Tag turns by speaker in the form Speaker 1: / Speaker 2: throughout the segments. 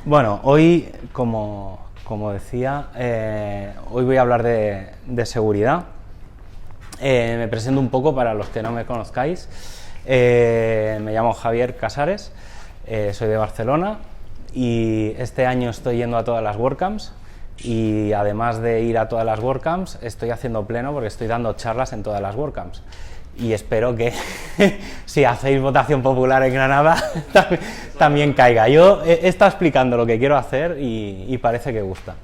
Speaker 1: Bueno, hoy, como decía, hoy voy a hablar de seguridad. Me presento un poco para los que no me conozcáis. Me llamo Javier Casares, soy de Barcelona y este año estoy yendo a todas las WordCamps y además de ir a todas las WordCamps estoy haciendo pleno porque estoy dando charlas en todas las WordCamps. Y espero que si hacéis votación popular en Granada también caiga. Yo he estado explicando lo que quiero hacer y parece que gusta.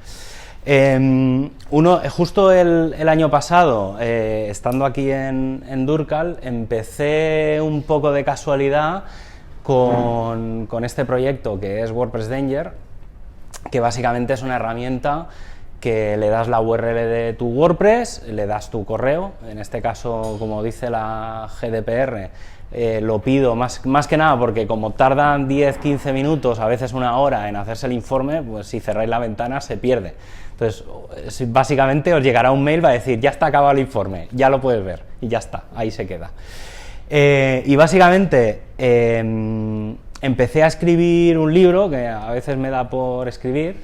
Speaker 1: Justo el año pasado, estando aquí en Durkal, empecé un poco de casualidad con este proyecto que es WordPress Danger, que básicamente es una herramienta que le das la URL de tu WordPress, le das tu correo, en este caso, como dice la GDPR, lo pido más que nada porque como tardan 10-15 minutos, a veces una hora en hacerse el informe, pues si cerráis la ventana se pierde. Entonces, básicamente os llegará un mail, va a decir, ya está acabado el informe, ya lo puedes ver, y ya está, ahí se queda. Y básicamente empecé a escribir un libro, que a veces me da por escribir,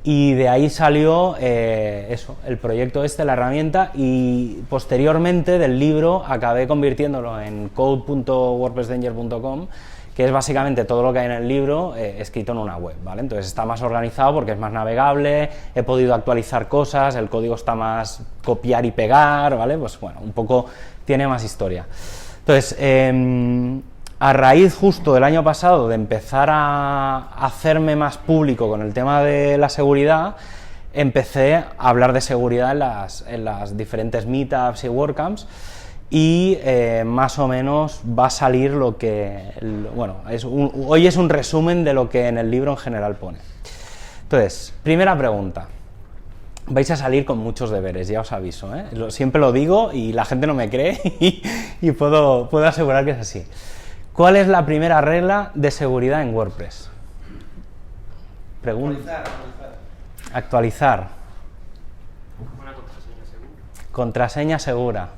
Speaker 1: y de ahí salió el proyecto la herramienta, y posteriormente del libro acabé convirtiéndolo en code.wordpressdanger.com, que es básicamente todo lo que hay en el libro escrito en una web, ¿vale? Entonces está más organizado porque es más navegable, he podido actualizar cosas, el código está más copiar y pegar, ¿vale? Pues bueno, un poco tiene más historia. Entonces, a raíz justo del año pasado de empezar a hacerme más público con el tema de la seguridad, empecé a hablar de seguridad en las diferentes meetups y WordCamps y más o menos va a salir lo que... hoy es un resumen de lo que en el libro en general pone. Entonces, primera pregunta. Vais a salir con muchos deberes, ya os aviso, ¿eh? Siempre lo digo y la gente no me cree y puedo asegurar que es así. ¿Cuál es la primera regla de seguridad en WordPress? Actualizar.
Speaker 2: Una contraseña segura.
Speaker 1: Contraseña segura.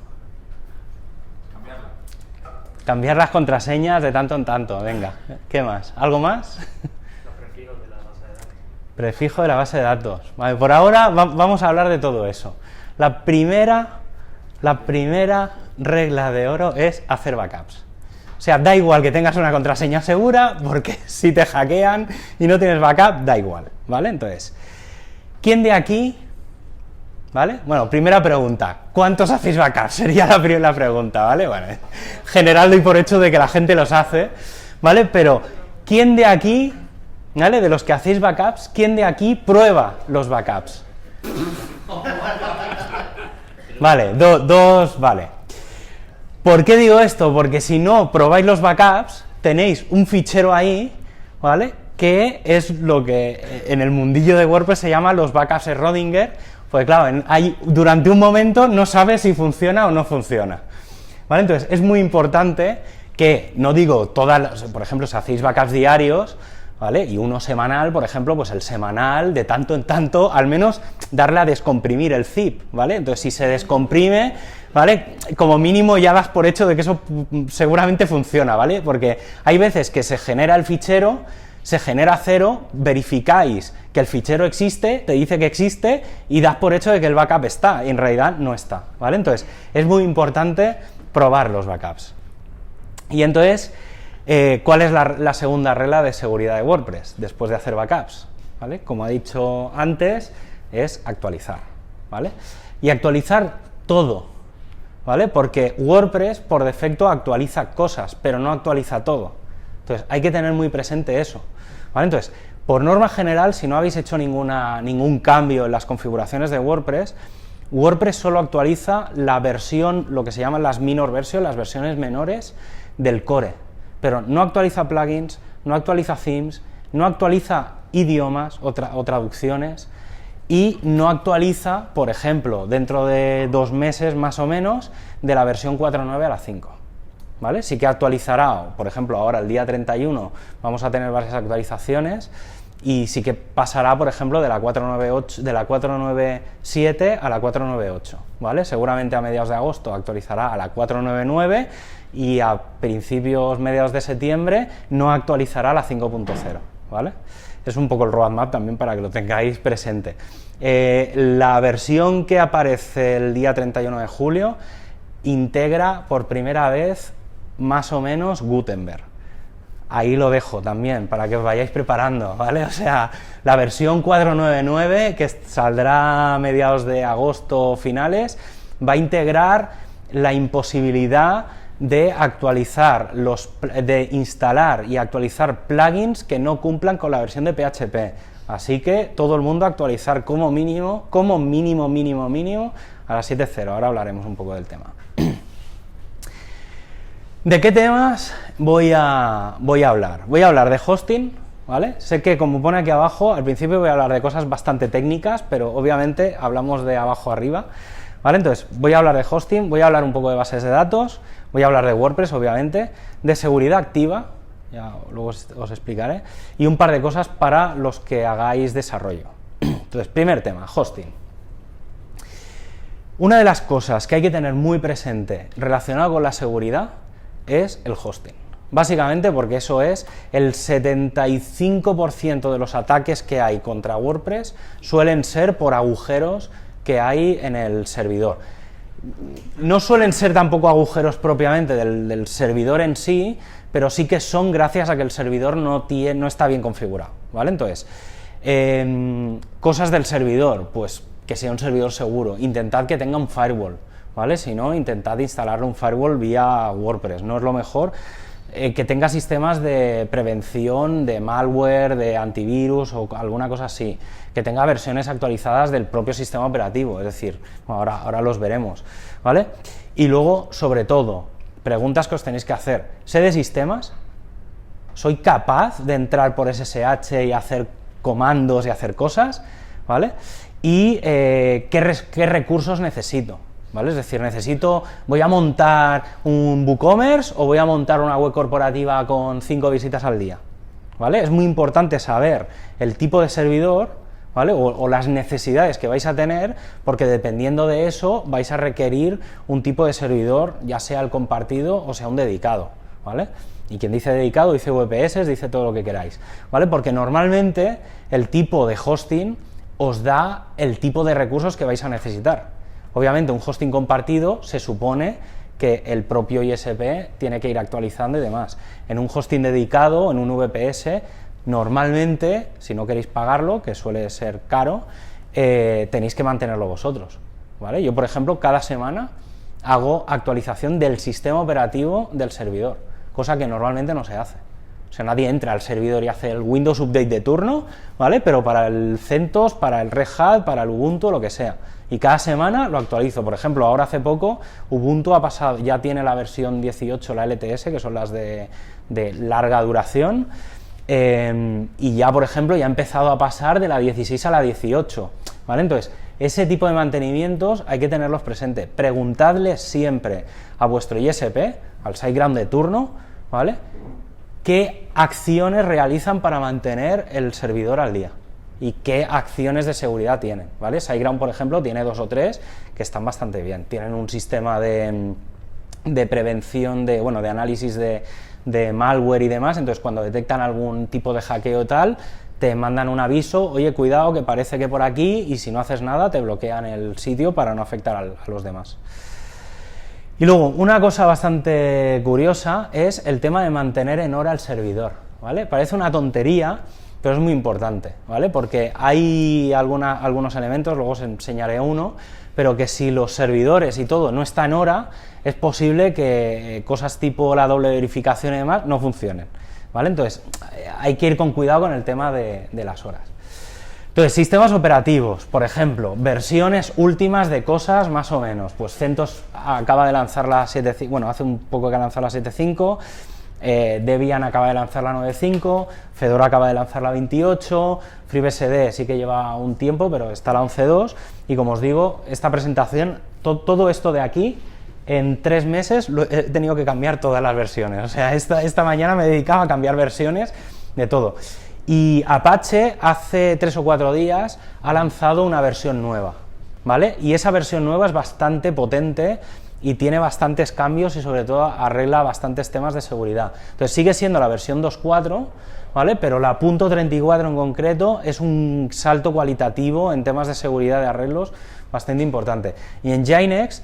Speaker 1: Cambiar las contraseñas de tanto en tanto, venga. ¿Qué más? ¿Algo más?
Speaker 2: Los prefijos de la base de datos.
Speaker 1: Prefijo de la base de datos. Vale, por ahora vamos a hablar de todo eso. La primera regla de oro es hacer backups. O sea, da igual que tengas una contraseña segura, porque si te hackean y no tienes backup, da igual, ¿vale? Entonces, ¿quién de aquí, ¿vale? Bueno, primera pregunta, ¿cuántos hacéis backups? Sería la primera pregunta, ¿vale? Bueno, en general doy por hecho de que la gente los hace, ¿vale? Pero, ¿quién de aquí, ¿vale? De los que hacéis backups, ¿quién de aquí prueba los backups? Vale, dos, vale. ¿Por qué digo esto? Porque si no probáis los backups, tenéis un fichero ahí, ¿vale? Que es lo que en el mundillo de WordPress se llama los backups Schrödinger, pues claro, durante un momento no sabes si funciona o no funciona, ¿vale? Entonces es muy importante que, no digo por ejemplo, si hacéis backups diarios, ¿vale? Y uno semanal, por ejemplo, pues el semanal, de tanto en tanto, al menos darle a descomprimir el zip, ¿vale? Entonces si se descomprime, ¿vale? Como mínimo ya das por hecho de que eso seguramente funciona, ¿vale? Porque hay veces que se genera el fichero, se genera cero, verificáis que el fichero existe, te dice que existe y das por hecho de que el backup está, y en realidad no está, ¿vale? Entonces, es muy importante probar los backups. Y entonces, ¿cuál es la segunda regla de seguridad de WordPress después de hacer backups? ¿Vale? Como he dicho antes, es actualizar, ¿vale? Y actualizar todo, ¿vale? Porque WordPress por defecto actualiza cosas, pero no actualiza todo. Entonces, hay que tener muy presente eso, ¿vale? Entonces, por norma general, si no habéis hecho ningún cambio en las configuraciones de WordPress, WordPress solo actualiza la versión, lo que se llaman las minor versions, las versiones menores del core, pero no actualiza plugins, no actualiza themes, no actualiza idiomas o traducciones, y no actualiza, por ejemplo, dentro de 2 meses más o menos, de la versión 4.9 a la 5, ¿vale? Sí que actualizará, por ejemplo, ahora el día 31 vamos a tener varias actualizaciones, y sí que pasará, por ejemplo, de la 4.9.7 a la 4.9.8, ¿vale? Seguramente a mediados de agosto actualizará a la 4.9.9 y a mediados de septiembre no actualizará a la 5.0, ¿vale? Es un poco el roadmap también para que lo tengáis presente. La versión que aparece el día 31 de julio integra por primera vez más o menos Gutenberg. Ahí lo dejo también, para que os vayáis preparando, ¿vale? O sea, la versión 4.9.9, que saldrá a mediados de agosto finales, va a integrar la imposibilidad de actualizar de instalar y actualizar plugins que no cumplan con la versión de PHP. Así que todo el mundo a actualizar como mínimo a la 7.0. Ahora hablaremos un poco del tema. ¿De qué temas voy a hablar? Voy a hablar de hosting, ¿vale? Sé que, como pone aquí abajo, al principio voy a hablar de cosas bastante técnicas, pero obviamente hablamos de abajo arriba, ¿vale? Entonces, voy a hablar de hosting, voy a hablar un poco de bases de datos, voy a hablar de WordPress, obviamente, de seguridad activa, ya luego os explicaré, y un par de cosas para los que hagáis desarrollo. Entonces, primer tema, hosting. Una de las cosas que hay que tener muy presente relacionado con la seguridad es el hosting. Básicamente porque eso es el 75% de los ataques que hay contra WordPress suelen ser por agujeros que hay en el servidor. No suelen ser tampoco agujeros propiamente del servidor en sí, pero sí que son gracias a que el servidor no está bien configurado, ¿vale? Entonces, cosas del servidor, pues que sea un servidor seguro, intentad que tenga un firewall, ¿vale? Si no, intentad instalarle un firewall vía WordPress, no es lo mejor. Que tenga sistemas de prevención, de malware, de antivirus o alguna cosa así, que tenga versiones actualizadas del propio sistema operativo, es decir, bueno, ahora los veremos, ¿vale? Y luego, sobre todo, preguntas que os tenéis que hacer. ¿Sé de sistemas? ¿Soy capaz de entrar por SSH y hacer comandos y hacer cosas? ¿Vale? Y ¿qué recursos necesito? ¿Vale? Es decir, ¿voy a montar un WooCommerce o voy a montar una web corporativa con 5 visitas al día? ¿Vale? Es muy importante saber el tipo de servidor, ¿vale? O las necesidades que vais a tener, porque dependiendo de eso vais a requerir un tipo de servidor, ya sea el compartido o sea un dedicado, ¿vale? Y quien dice dedicado dice VPS, dice todo lo que queráis, ¿vale? Porque normalmente el tipo de hosting os da el tipo de recursos que vais a necesitar. Obviamente un hosting compartido se supone que el propio ISP tiene que ir actualizando y demás. En un hosting dedicado, en un VPS, normalmente, si no queréis pagarlo, que suele ser caro, tenéis que mantenerlo vosotros, ¿vale? Yo, por ejemplo, cada semana hago actualización del sistema operativo del servidor, cosa que normalmente no se hace. O sea, nadie entra al servidor y hace el Windows Update de turno, ¿vale? Pero para el CentOS, para el Red Hat, para el Ubuntu, lo que sea. Y cada semana lo actualizo. Por ejemplo, ahora hace poco Ubuntu ya tiene la versión 18, la LTS, que son las de larga duración, y ya, por ejemplo, ya ha empezado a pasar de la 16 a la 18, ¿vale? Entonces, ese tipo de mantenimientos hay que tenerlos presentes. Preguntadle siempre a vuestro ISP, al SiteGround de turno, ¿vale?, qué acciones realizan para mantener el servidor al día y qué acciones de seguridad tienen, ¿vale? SiteGround, por ejemplo, tiene 2 o 3 que están bastante bien. Tienen un sistema de prevención, de análisis de malware y demás, entonces cuando detectan algún tipo de hackeo tal, te mandan un aviso, oye, cuidado, que parece que por aquí, y si no haces nada, te bloquean el sitio para no afectar a los demás. Y luego, una cosa bastante curiosa es el tema de mantener en hora el servidor, ¿vale? Parece una tontería, pero es muy importante, ¿vale? Porque hay algunos elementos, luego os enseñaré uno, pero que si los servidores y todo no está en hora, es posible que cosas tipo la doble verificación y demás no funcionen, ¿vale? Entonces, hay que ir con cuidado con el tema de las horas. Entonces, sistemas operativos, por ejemplo, versiones últimas de cosas más o menos. Pues CentOS acaba de lanzar la 7.5, bueno, hace un poco que ha lanzado la 7.5, Debian acaba de lanzar la 9.5, Fedora acaba de lanzar la 28, FreeBSD sí que lleva un tiempo, pero está la 11.2, y como os digo, esta presentación, todo esto de aquí, en 3 meses he tenido que cambiar todas las versiones. O sea, esta mañana me he dedicado a cambiar versiones de todo. Y Apache hace 3 o 4 días ha lanzado una versión nueva, ¿vale? Y esa versión nueva es bastante potente y tiene bastantes cambios y sobre todo arregla bastantes temas de seguridad. Entonces sigue siendo la versión 2.4, ¿vale? Pero la .34 en concreto es un salto cualitativo en temas de seguridad de arreglos bastante importante. Y en Nginx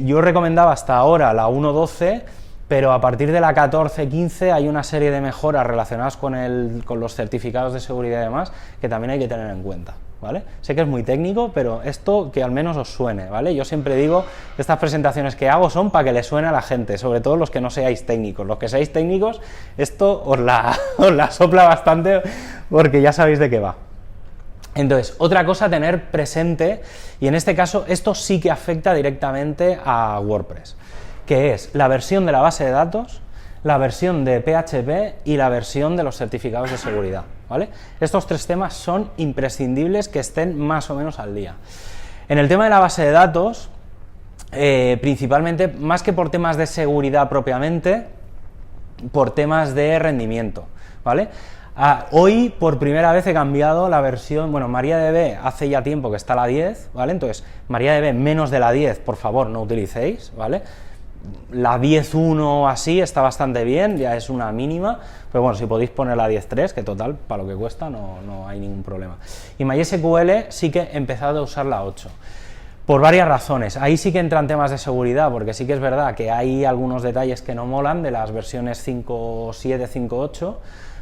Speaker 1: yo recomendaba hasta ahora la 1.12, pero a partir de la 14.15 hay una serie de mejoras relacionadas con los certificados de seguridad y demás que también hay que tener en cuenta, ¿vale? Sé que es muy técnico, pero esto que al menos os suene, ¿vale? Yo siempre digo que estas presentaciones que hago son para que le suene a la gente, sobre todo los que no seáis técnicos. Los que seáis técnicos, esto os la sopla bastante porque ya sabéis de qué va. Entonces, otra cosa a tener presente, y en este caso esto sí que afecta directamente a WordPress, que es la versión de la base de datos, la versión de PHP y la versión de los certificados de seguridad, ¿vale? Estos tres temas son imprescindibles que estén más o menos al día. En el tema de la base de datos, principalmente, más que por temas de seguridad propiamente, por temas de rendimiento, ¿vale? Hoy, por primera vez, he cambiado la versión, bueno, MariaDB hace ya tiempo que está la 10, ¿vale? Entonces, MariaDB menos de la 10, por favor, no utilicéis, ¿vale? La 10.1 así está bastante bien, ya es una mínima, pero bueno, si podéis poner la 10.3, que total, para lo que cuesta, no hay ningún problema. Y MySQL sí que he empezado a usar la 8, por varias razones. Ahí sí que entran temas de seguridad, porque sí que es verdad que hay algunos detalles que no molan de las versiones 5.7, 5.8,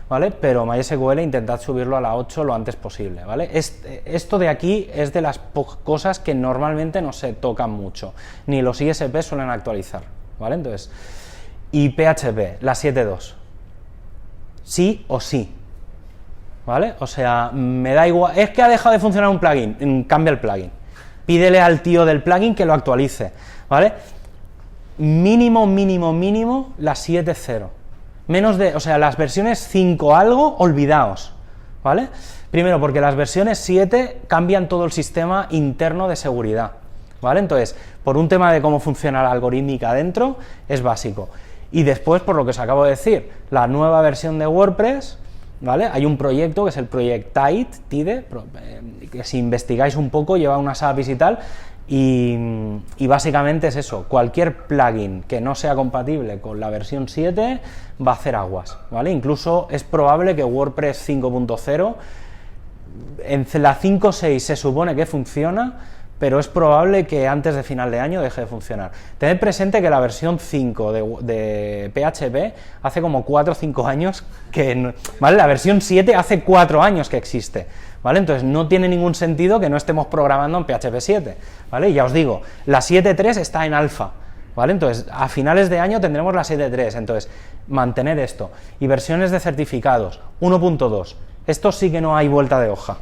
Speaker 1: ¿vale? Pero MySQL intentad subirlo a la 8 lo antes posible, ¿vale? Esto de aquí es de las cosas que normalmente no se tocan mucho, ni los ISP suelen actualizar, ¿vale? Entonces, y PHP, la 7.2, sí o sí, ¿vale? O sea, me da igual, es que ha dejado de funcionar un plugin, cambia el plugin, pídele al tío del plugin que lo actualice, ¿vale? Mínimo, la 7.0. O sea, las versiones 5 algo, olvidaos, ¿vale? Primero, porque las versiones 7 cambian todo el sistema interno de seguridad, ¿vale? Entonces, por un tema de cómo funciona la algorítmica dentro, es básico. Y después, por lo que os acabo de decir, la nueva versión de WordPress, ¿vale? Hay un proyecto que es el Project Tide, que si investigáis un poco, lleva unas APIs y tal, y básicamente es eso, cualquier plugin que no sea compatible con la versión 7 va a hacer aguas, ¿vale? Incluso es probable que WordPress 5.0, en la 5.6 se supone que funciona, pero es probable que antes de final de año deje de funcionar. Tened presente que la versión 5 de PHP hace como 4 o 5 años que, ¿vale? La versión 7 hace 4 años que existe, ¿vale? Entonces no tiene ningún sentido que no estemos programando en PHP 7, ¿vale? Y ya os digo, la 7.3 está en alfa, ¿vale? Entonces a finales de año tendremos la 7.3, entonces mantener esto. Y versiones de certificados, 1.2, esto sí que no hay vuelta de hoja.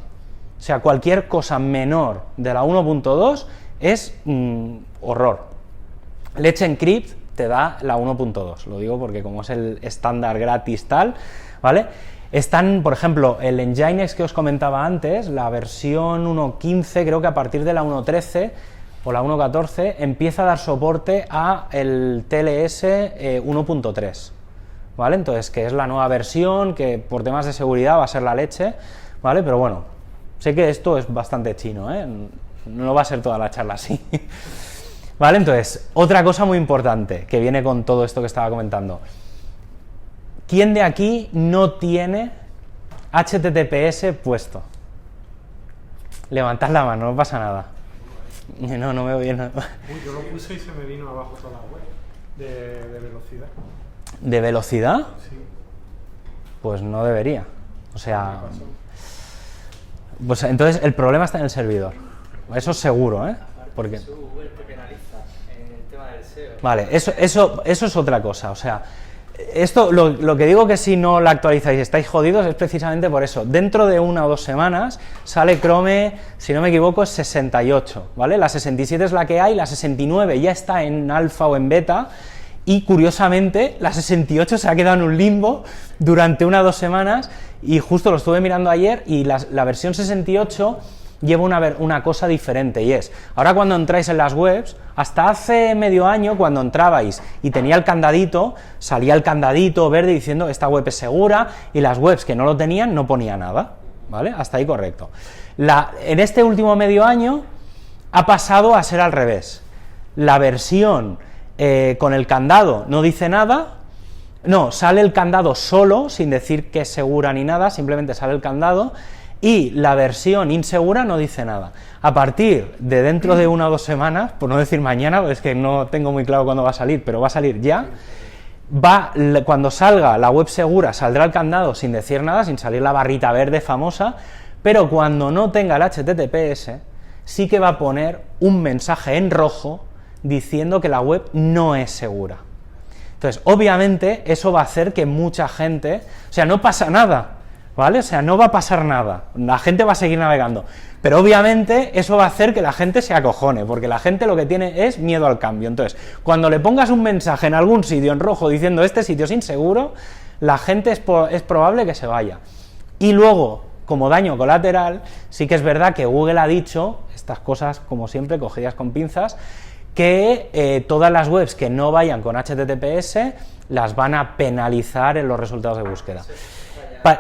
Speaker 1: O sea, cualquier cosa menor de la 1.2 es horror. Let's Encrypt te da la 1.2, lo digo porque como es el estándar gratis tal, ¿vale? Están, por ejemplo, el Nginx que os comentaba antes, la versión 1.15, creo que a partir de la 1.13 o la 1.14 empieza a dar soporte a el TLS 1.3, ¿vale? Entonces, que es la nueva versión, que por temas de seguridad va a ser la leche, ¿vale? Pero bueno, sé que esto es bastante chino, ¿eh? No va a ser toda la charla así. ¿Vale? Entonces, otra cosa muy importante que viene con todo esto que estaba comentando. ¿Quién de aquí no tiene HTTPS puesto? Levantad la mano, no pasa nada. No me veo bien.
Speaker 3: Uy, yo lo puse y se me vino abajo toda la web de velocidad.
Speaker 1: ¿De velocidad?
Speaker 3: Sí.
Speaker 1: Pues no debería. O sea... Pues entonces el problema está en el servidor. Eso es seguro, ¿eh? Porque...
Speaker 2: Google te penaliza en el tema del SEO.
Speaker 1: Vale, eso es otra cosa. O sea, esto, lo que digo que si no la actualizáis y estáis jodidos es precisamente por eso. Dentro de 1 o 2 semanas sale Chrome, si no me equivoco, es 68, ¿vale? La 67 es la que hay, la 69 ya está en alfa o en beta, y curiosamente la 68 se ha quedado en un limbo durante 1 o 2 semanas, y justo lo estuve mirando ayer, y la versión 68 lleva una cosa diferente, y es, ahora cuando entráis en las webs, hasta hace medio año cuando entrabais y tenía el candadito, salía el candadito verde diciendo esta web es segura, y las webs que no lo tenían no ponía nada, ¿vale? Hasta ahí correcto. En este último medio año ha pasado a ser al revés. la versión con el candado no dice nada, no, sale el candado solo, sin decir que es segura ni nada, simplemente sale el candado, y la versión insegura no dice nada. A partir de dentro de 1 o 2 semanas, por no decir mañana, es que no tengo muy claro cuándo va a salir, pero va a salir ya, cuando salga la web segura saldrá el candado sin decir nada, sin salir la barrita verde famosa, pero cuando no tenga el HTTPS, sí que va a poner un mensaje en rojo diciendo que la web no es segura. Entonces, obviamente, eso va a hacer que mucha gente, o sea, no pasa nada, ¿vale? O sea, no va a pasar nada, la gente va a seguir navegando, pero obviamente eso va a hacer que la gente se acojone, porque la gente lo que tiene es miedo al cambio. Entonces, cuando le pongas un mensaje en algún sitio en rojo diciendo este sitio es inseguro, la gente es probable que se vaya. Y luego, como daño colateral, sí que es verdad que Google ha dicho, estas cosas como siempre cogidas con pinzas, que todas las webs que no vayan con HTTPS las van a penalizar en los resultados de búsqueda.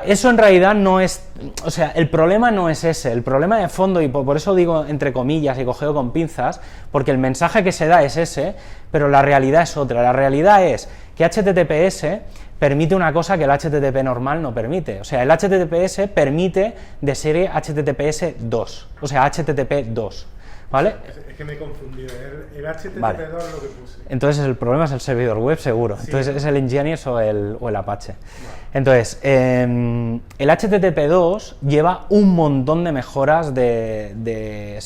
Speaker 1: Eso en realidad no es, o sea, el problema no es ese, el problema de fondo, y por eso digo entre comillas y cogeo con pinzas, porque el mensaje que se da es ese, pero la realidad es otra. La realidad es que HTTPS permite una cosa que el HTTP normal no permite. O sea, el HTTPS permite de serie HTTPS 2, o sea, HTTP 2. ¿Vale?
Speaker 3: Es que me he confundido, el HTTP2
Speaker 1: vale.
Speaker 3: es lo que puse.
Speaker 1: Entonces el problema es el servidor web, seguro.
Speaker 3: Sí,
Speaker 1: entonces
Speaker 3: ¿no?
Speaker 1: es el Nginx o el Apache.
Speaker 3: Vale.
Speaker 1: Entonces, el HTTP2 lleva un montón de mejoras no de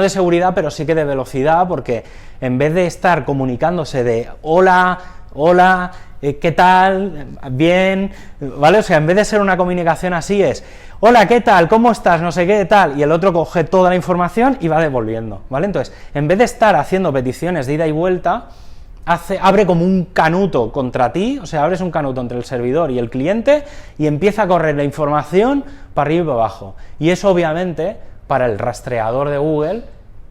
Speaker 1: seguridad, pero sí que de velocidad, porque en vez de estar comunicándose de hola, ¿qué tal? Bien, ¿vale? O sea, en vez de ser una comunicación así es hola, ¿qué tal? ¿Cómo estás? No sé qué tal, y el otro coge toda la información y va devolviendo, ¿vale? Entonces, en vez de estar haciendo peticiones de ida y vuelta, abre como un canuto contra ti, o sea, abres un canuto entre el servidor y el cliente y empieza a correr la información para arriba y para abajo. Y eso, obviamente, para el rastreador de Google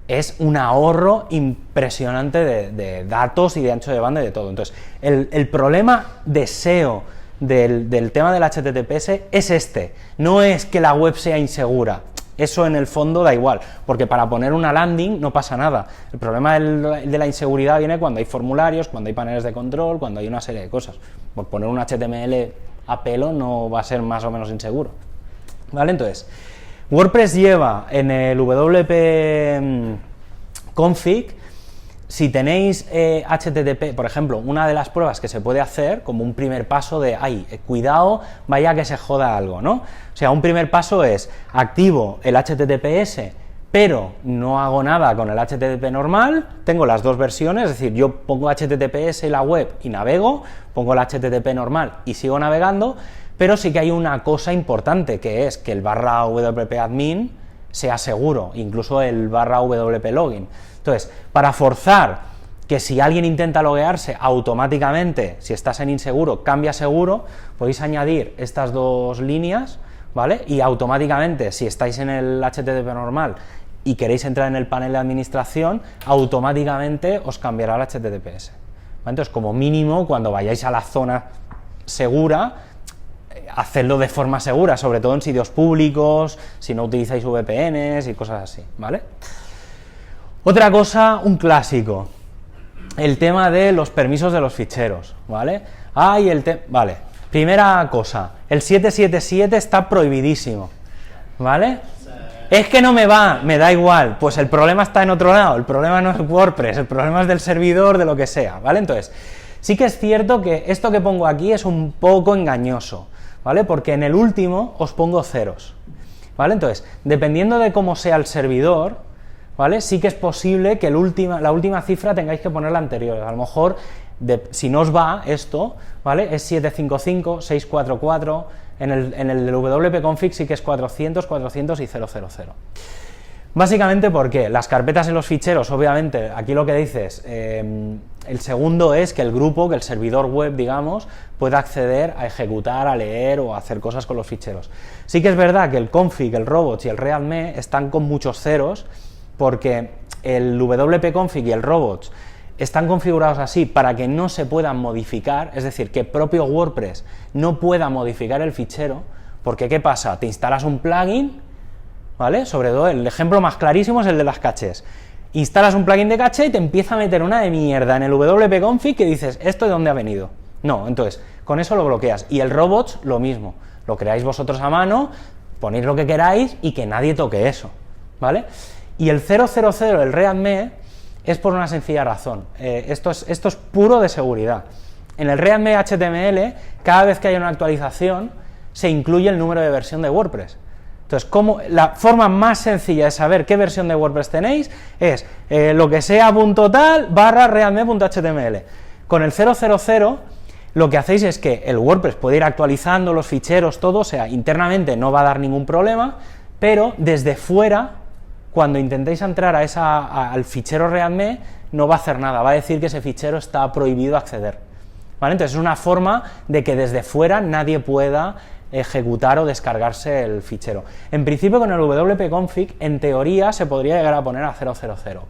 Speaker 1: es un ahorro impresionante de datos y de ancho de banda y de todo. Entonces, el problema de SEO del tema del HTTPS es este, no es que la web sea insegura, eso en el fondo da igual, porque para poner una landing no pasa nada. El problema de la inseguridad viene cuando hay formularios, cuando hay paneles de control, cuando hay una serie de cosas. Por poner un HTML a pelo no va a ser más o menos inseguro, ¿vale? Entonces, WordPress lleva en el WP config, si tenéis HTTP, por ejemplo, una de las pruebas que se puede hacer como un primer paso de, cuidado, vaya que se joda algo, ¿no? O sea, un primer paso es, activo el HTTPS, pero no hago nada con el HTTP normal, tengo las dos versiones, es decir, yo pongo HTTPS en la web y navego, pongo el HTTP normal y sigo navegando, pero sí que hay una cosa importante, que es que el /wp-admin sea seguro, incluso el /wp-login. Entonces, para forzar que si alguien intenta loguearse automáticamente, si estás en inseguro, cambia a seguro, podéis añadir estas dos líneas, ¿vale? Y automáticamente, si estáis en el HTTP normal y queréis entrar en el panel de administración, automáticamente os cambiará el HTTPS. ¿Vale? Entonces, como mínimo, cuando vayáis a la zona segura, hacedlo de forma segura, sobre todo en sitios públicos, si no utilizáis VPNs y cosas así, ¿vale? Otra cosa, un clásico, el tema de los permisos de los ficheros, ¿vale? Vale, primera cosa, el 777 está prohibidísimo, ¿vale? Es que no me da igual, pues el problema está en otro lado, el problema no es WordPress, el problema es del servidor, de lo que sea, ¿vale? Entonces, sí que es cierto que esto que pongo aquí es un poco engañoso, ¿vale? Porque en el último os pongo ceros, ¿vale? Entonces, dependiendo de cómo sea el servidor, ¿vale? Sí que es posible que la última cifra tengáis que poner la anterior. A lo mejor, si no os va esto, ¿vale? Es 755, 644, en el WP config sí que es 400, 400 y 000. Básicamente, ¿por qué? Las carpetas en los ficheros, obviamente, aquí lo que dices, el segundo es que el grupo, que el servidor web, digamos, pueda acceder a ejecutar, a leer o a hacer cosas con los ficheros. Sí que es verdad que el config, el robots y el readme están con muchos ceros, porque el WP config y el robots están configurados así para que no se puedan modificar, es decir, que propio WordPress no pueda modificar el fichero, porque ¿qué pasa? Te instalas un plugin, ¿vale? Sobre todo, el ejemplo más clarísimo es el de las cachés. instalas un plugin de caché y te empieza a meter una de mierda en el wp-config que dices, ¿esto de dónde ha venido? No, entonces, con eso lo bloqueas. Y el robots, lo mismo. Lo creáis vosotros a mano, ponéis lo que queráis y que nadie toque eso, ¿vale? Y el 000, el readme, es por una sencilla razón. Esto es puro de seguridad. En el readme HTML, cada vez que hay una actualización, se incluye el número de versión de WordPress. Entonces, la forma más sencilla de saber qué versión de WordPress tenéis es lo que sea .tal / readme.html. Con el 000, lo que hacéis es que el WordPress puede ir actualizando los ficheros, todo, o sea, internamente no va a dar ningún problema, pero desde fuera, cuando intentéis entrar al fichero readme, no va a hacer nada, va a decir que ese fichero está prohibido acceder, ¿vale? Entonces es una forma de que desde fuera nadie pueda ejecutar o descargarse el fichero. En principio con el wp-config, en teoría, se podría llegar a poner a 000,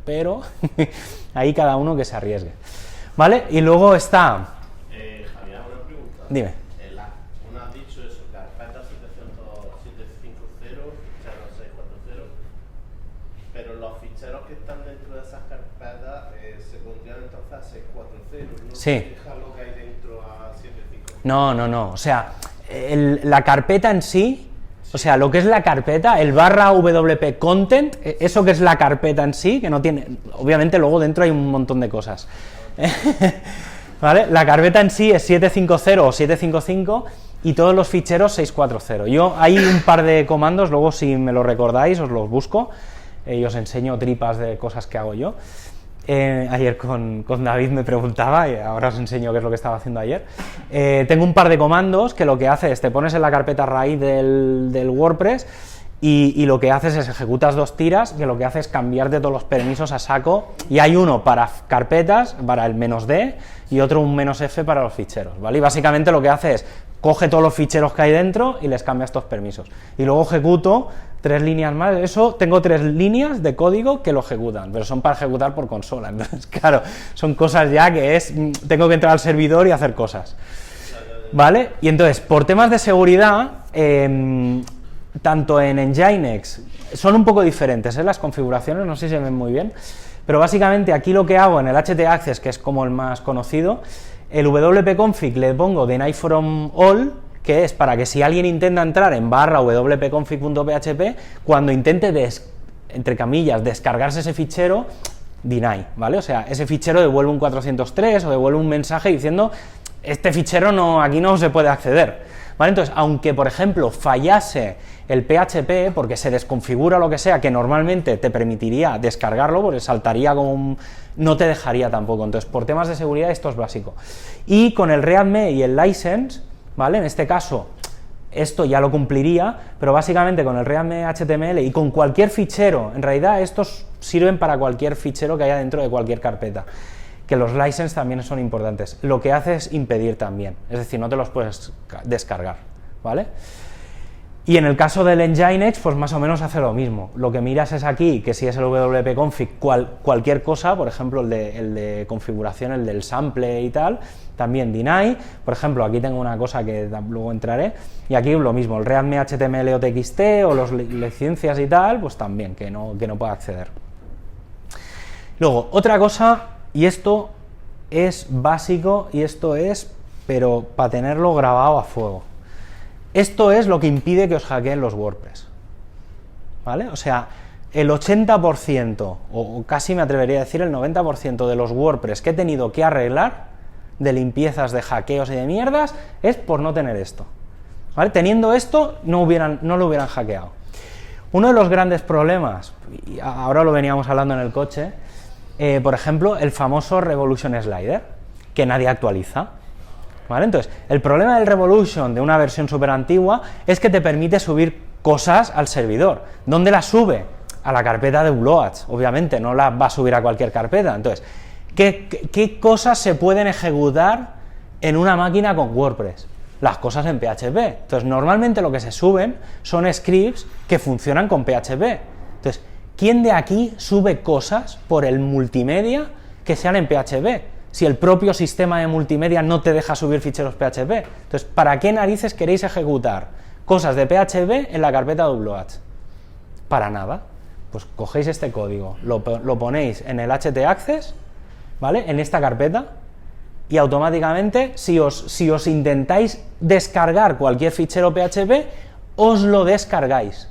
Speaker 1: pero ahí cada uno que se arriesgue, ¿vale? Y luego está...
Speaker 4: Javier, una pregunta.
Speaker 1: Dime.
Speaker 4: Uno ha dicho eso, carpeta 750, fichero 640, pero los ficheros que están dentro de esas carpetas se pondrían entonces a 640, ¿no?
Speaker 1: Sí.
Speaker 4: Deja lo que hay dentro a 750.
Speaker 1: No, o sea, la carpeta en sí, o sea, lo que es la carpeta, el /wp content, eso que es la carpeta en sí, que no tiene, obviamente luego dentro hay un montón de cosas, ¿vale? La carpeta en sí es 750 o 755 y todos los ficheros 640. Hay un par de comandos, luego si me lo recordáis os los busco y os enseño tripas de cosas que hago yo. Ayer con David me preguntaba, y ahora os enseño qué es lo que estaba haciendo ayer. Tengo un par de comandos que lo que hace es, te pones en la carpeta raíz del WordPress y lo que haces es ejecutas 2 tiras, que lo que hace es cambiarte todos los permisos a saco, y hay uno para carpetas, para el -d, y otro un -f para los ficheros, ¿vale? Y básicamente lo que hace es, coge todos los ficheros que hay dentro y les cambia estos permisos. Y luego ejecuto 3 líneas más, eso, tengo 3 líneas de código que lo ejecutan, pero son para ejecutar por consola, entonces claro, son cosas ya que tengo que entrar al servidor y hacer cosas, ¿vale? Y entonces, por temas de seguridad, tanto en Nginx, son un poco diferentes, las configuraciones, no sé si se ven muy bien, pero básicamente aquí lo que hago en el htaccess, que es como el más conocido, el wp-config le pongo deny from all, que es para que si alguien intenta entrar en /wp-config.php, cuando intente, entre comillas, descargarse ese fichero, deny, ¿vale? O sea, ese fichero devuelve un 403 o devuelve un mensaje diciendo, este fichero aquí no se puede acceder, ¿vale? Entonces, aunque, por ejemplo, fallase el PHP, porque se desconfigura lo que sea, que normalmente te permitiría descargarlo, porque saltaría como no te dejaría tampoco. Entonces, por temas de seguridad, esto es básico. Y con el readme y el license, ¿vale? En este caso, esto ya lo cumpliría, pero básicamente con el readme HTML y con cualquier fichero, en realidad estos sirven para cualquier fichero que haya dentro de cualquier carpeta, que los license también son importantes. Lo que hace es impedir también, es decir, no te los puedes descargar, ¿vale? Y en el caso del Nginx, pues más o menos hace lo mismo. Lo que miras es aquí, que si es el wp-config, cualquier cosa, por ejemplo, el de configuración, el del sample y tal, también deny. Por ejemplo, aquí tengo una cosa que luego entraré, y aquí lo mismo, el readme HTML o TXT o las licencias y tal, pues también, que no pueda acceder. Luego, otra cosa, y esto es básico, y esto es, pero para tenerlo grabado a fuego. Esto es lo que impide que os hackeen los WordPress, ¿vale? O sea, el 80%, o casi me atrevería a decir el 90% de los WordPress que he tenido que arreglar, de limpiezas, de hackeos y de mierdas, es por no tener esto, ¿vale? Teniendo esto, no lo hubieran hackeado. Uno de los grandes problemas, y ahora lo veníamos hablando en el coche, por ejemplo, el famoso Revolution Slider, que nadie actualiza. ¿Vale? Entonces, el problema del Revolution de una versión súper antigua es que te permite subir cosas al servidor. ¿Dónde las sube? A la carpeta de uploads, obviamente, no las va a subir a cualquier carpeta. Entonces, ¿qué cosas se pueden ejecutar en una máquina con WordPress? Las cosas en PHP. Entonces, normalmente lo que se suben son scripts que funcionan con PHP. Entonces, ¿quién de aquí sube cosas por el multimedia que sean en PHP? Si el propio sistema de multimedia no te deja subir ficheros PHP. Entonces, ¿para qué narices queréis ejecutar cosas de PHP en la carpeta de uploads? Para nada. pues cogéis este código, lo ponéis en el htaccess, ¿vale? En esta carpeta, y automáticamente, si os intentáis descargar cualquier fichero PHP, os lo descargáis.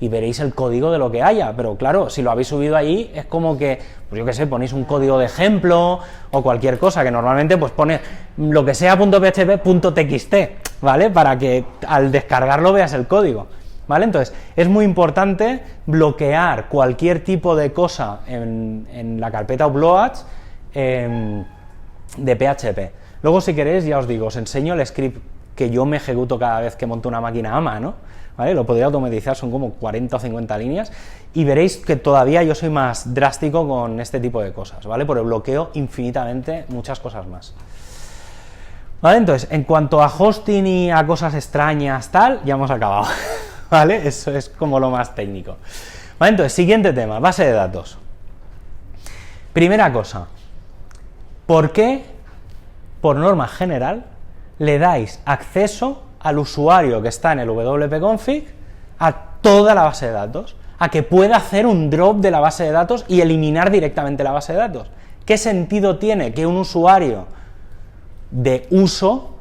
Speaker 1: Y veréis el código de lo que haya, pero claro, si lo habéis subido ahí, es como que, pues yo qué sé, ponéis un código de ejemplo, o cualquier cosa, que normalmente pues pone lo que sea .php.txt, ¿vale? Para que al descargarlo veas el código, ¿vale? Entonces, es muy importante bloquear cualquier tipo de cosa en la carpeta uploads de PHP. Luego, si queréis, ya os digo, os enseño el script que yo me ejecuto cada vez que monto una máquina AMA, ¿no? ¿Vale? Lo podría automatizar, son como 40 o 50 líneas, y veréis que todavía yo soy más drástico con este tipo de cosas, ¿vale? Porque bloqueo infinitamente muchas cosas más. ¿Vale? Entonces, en cuanto a hosting y a cosas extrañas, tal, ya hemos acabado, ¿vale? Eso es como lo más técnico. ¿Vale? Entonces, siguiente tema, base de datos. Primera cosa, ¿por qué, por norma general, le dais acceso al usuario que está en el wp-config a toda la base de datos, a que pueda hacer un drop de la base de datos y eliminar directamente la base de datos? ¿Qué sentido tiene que un usuario de uso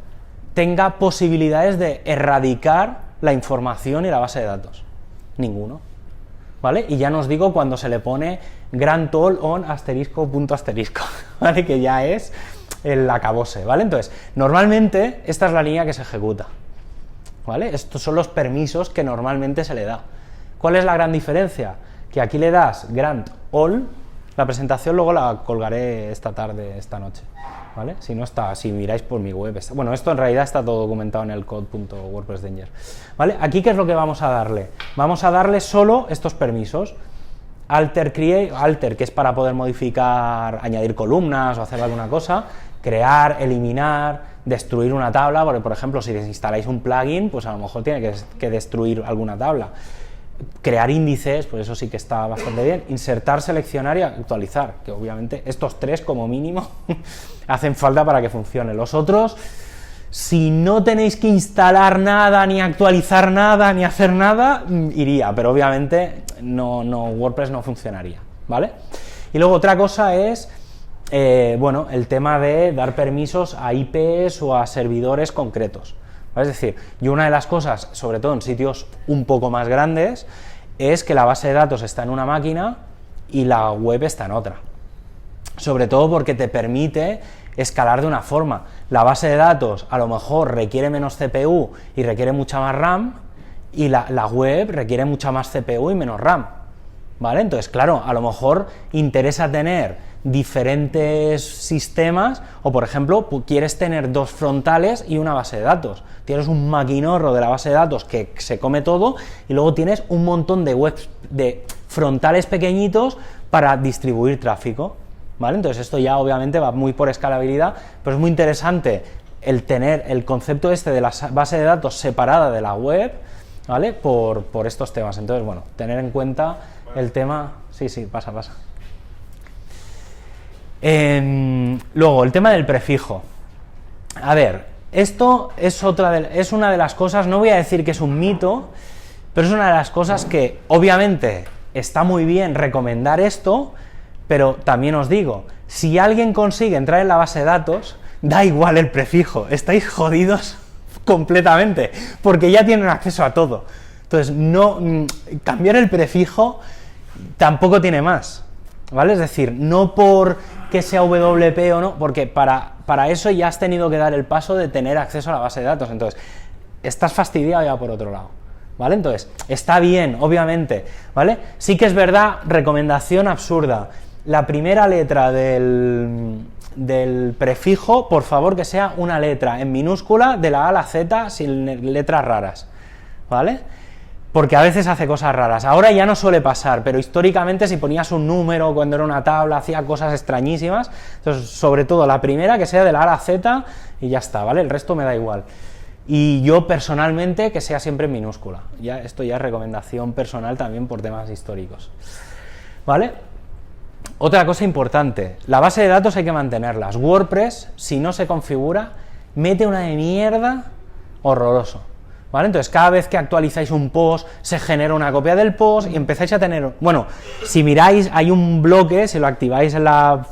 Speaker 1: tenga posibilidades de erradicar la información y la base de datos? Ninguno, ¿vale? Y ya nos digo cuando se le pone grant all on asterisco punto asterisco, ¿vale? Que ya es el acabose, ¿vale? Entonces, normalmente esta es la línea que se ejecuta, ¿vale? Estos son los permisos que normalmente se le da. ¿Cuál es la gran diferencia? Que aquí le das grant all, la presentación luego la colgaré esta tarde, esta noche, ¿vale? Si no está, si miráis por mi web, está, bueno, esto en realidad está todo documentado en el code.wordpress.danger, ¿vale? Aquí, ¿qué es lo que vamos a darle? Vamos a darle solo estos permisos. Alter, que es para poder modificar, añadir columnas o hacer alguna cosa, crear, eliminar, destruir una tabla, porque por ejemplo si desinstaláis un plugin, pues a lo mejor tiene que destruir alguna tabla. Crear índices, pues eso sí que está bastante bien. Insertar, seleccionar y actualizar, que obviamente estos tres como mínimo hacen falta para que funcione. Los otros, si no tenéis que instalar nada, ni actualizar nada, ni hacer nada, iría, pero obviamente no WordPress no funcionaría, ¿vale? Y luego otra cosa es, bueno, el tema de dar permisos a IPs o a servidores concretos, ¿vale? Es decir, yo una de las cosas, sobre todo en sitios un poco más grandes, es que la base de datos está en una máquina y la web está en otra. Sobre todo porque te permite escalar de una forma. La base de datos a lo mejor requiere menos CPU y requiere mucha más RAM, y la web requiere mucha más CPU y menos RAM, ¿vale? Entonces, claro, a lo mejor interesa tener diferentes sistemas, o por ejemplo, quieres tener dos frontales y una base de datos. Tienes un maquinorro de la base de datos que se come todo, y luego tienes un montón de webs, de frontales pequeñitos para distribuir tráfico, ¿vale? Entonces esto ya obviamente va muy por escalabilidad, pero es muy interesante el tener el concepto este de la base de datos separada de la web, ¿vale? Por estos temas. Entonces, bueno, tener en cuenta el tema... Sí, pasa. Luego, el tema del prefijo. A ver, esto es es una de las cosas, no voy a decir que es un mito, pero es una de las cosas que obviamente está muy bien recomendar esto, pero también os digo, si alguien consigue entrar en la base de datos, da igual el prefijo, estáis jodidos completamente, porque ya tienen acceso a todo. Entonces, cambiar el prefijo tampoco tiene más, ¿vale? Es decir, no por que sea WP o no, porque para eso ya has tenido que dar el paso de tener acceso a la base de datos, entonces, estás fastidiado ya por otro lado, ¿vale? Entonces, está bien, obviamente, ¿vale? Sí que es verdad, recomendación absurda, la primera letra del prefijo, por favor, que sea una letra en minúscula de la A a la Z sin letras raras, ¿vale? Porque a veces hace cosas raras. Ahora ya no suele pasar, pero históricamente si ponías un número cuando era una tabla, hacía cosas extrañísimas. Entonces, sobre todo la primera que sea de la A a la Z y ya está, ¿vale? El resto me da igual. Y yo personalmente que sea siempre en minúscula. Esto ya es recomendación personal también por temas históricos, ¿vale? Otra cosa importante, la base de datos hay que mantenerlas. WordPress, si no se configura, mete una de mierda horroroso, ¿vale? ¿vale? Entonces, cada vez que actualizáis un post, se genera una copia del post y empezáis a tener... Bueno, si miráis, hay un bloque, si lo activáis en la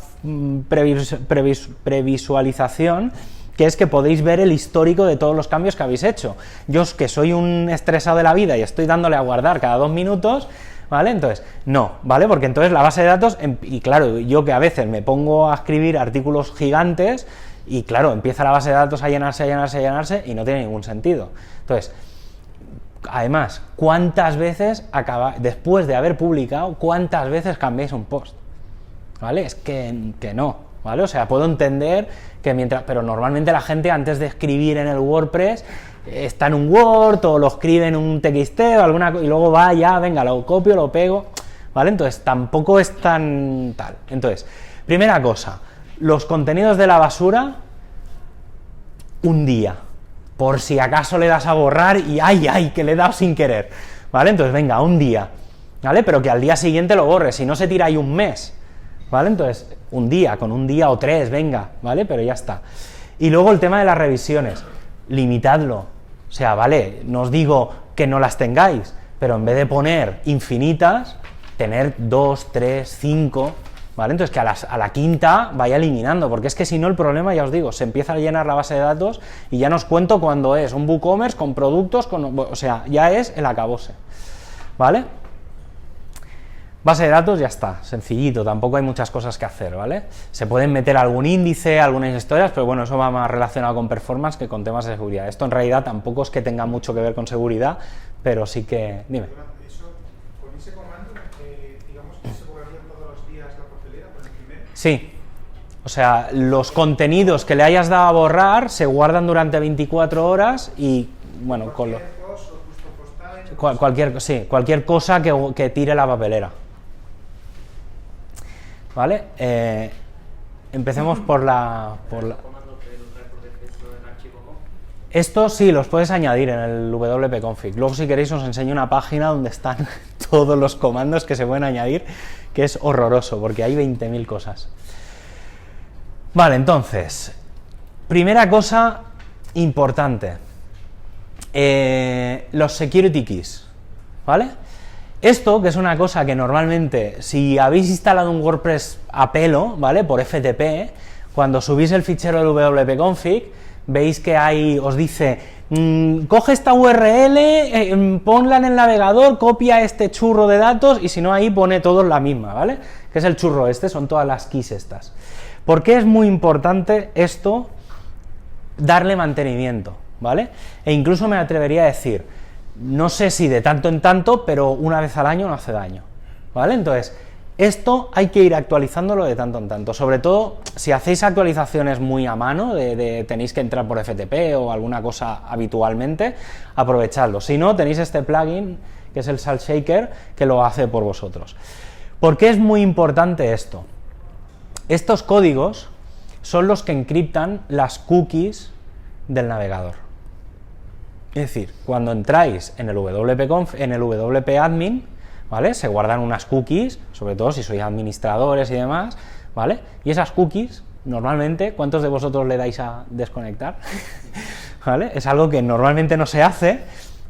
Speaker 1: previsualización, que es que podéis ver el histórico de todos los cambios que habéis hecho. Yo, que soy un estresado de la vida y estoy dándole a guardar cada 2 minutos, ¿vale? Entonces, no, ¿vale? Porque entonces la base de datos, y claro, yo que a veces me pongo a escribir artículos gigantes, y claro, empieza la base de datos a llenarse, a llenarse, a llenarse, y no tiene ningún sentido. Entonces, además, ¿cuántas veces después de haber publicado, cuántas veces cambiáis un post? ¿Vale? Es que no, ¿vale? O sea, puedo entender que pero normalmente la gente antes de escribir en el WordPress está en un Word o lo escribe en un TXT o alguna y luego va ya, venga, lo copio, lo pego, ¿vale? Entonces tampoco es tan tal. Entonces, primera cosa, los contenidos de la basura, un día, por si acaso le das a borrar y ¡ay, que le he dado sin querer! ¿Vale? Entonces, venga, un día, ¿vale? Pero que al día siguiente lo borres, si no se tira ahí un mes, ¿vale? Entonces, un día, con un día o 3, venga, ¿vale? Pero ya está. Y luego el tema de las revisiones, limitadlo. O sea, vale, no os digo que no las tengáis, pero en vez de poner infinitas, tener 2, 3, 5, ¿vale? Entonces que a la quinta vaya eliminando, porque es que si no el problema, ya os digo, se empieza a llenar la base de datos y ya no os cuento cuando es un WooCommerce con productos, o sea, ya es el acabose, ¿vale? Base de datos ya está, sencillito, tampoco hay muchas cosas que hacer, ¿vale? Se pueden meter algún índice, algunas historias, pero bueno, eso va más relacionado con performance que con temas de seguridad. Esto en realidad tampoco es que tenga mucho que ver con seguridad, pero sí que... Dime.
Speaker 3: Eso, con ese comando, digamos que se borrarían todos los días la papelera por el primero.
Speaker 1: Sí, o sea, los contenidos que le hayas dado a borrar se guardan durante 24 horas y, bueno, con lo... Cualquier cosa que tire la papelera. ¿Vale? Empecemos por la... Esto sí, los puedes añadir en el wp-config. Luego, si queréis, os enseño una página donde están todos los comandos que se pueden añadir, que es horroroso, porque hay 20.000 cosas. Vale, entonces, primera cosa importante, los security keys, ¿vale? Esto, que es una cosa que normalmente, si habéis instalado un WordPress a pelo, ¿vale?, por FTP, cuando subís el fichero del wp-config, veis que ahí os dice, coge esta URL, ponla en el navegador, copia este churro de datos, y si no ahí pone todo la misma, ¿vale? Que es el churro este, son todas las keys estas. ¿Por qué es muy importante esto, darle mantenimiento, ¿vale? E incluso me atrevería a decir, no sé si de tanto en tanto, pero una vez al año no hace daño, ¿vale? Entonces, esto hay que ir actualizándolo de tanto en tanto, sobre todo si hacéis actualizaciones muy a mano, tenéis que entrar por FTP o alguna cosa habitualmente, aprovechadlo. Si no, tenéis este plugin, que es el SaltShaker, que lo hace por vosotros. ¿Por qué es muy importante esto? Estos códigos son los que encriptan las cookies del navegador. Es decir, cuando entráis en el wp-admin, ¿vale?, se guardan unas cookies, sobre todo si sois administradores y demás, ¿vale? Y esas cookies, normalmente, ¿cuántos de vosotros le dais a desconectar? ¿Vale? Es algo que normalmente no se hace,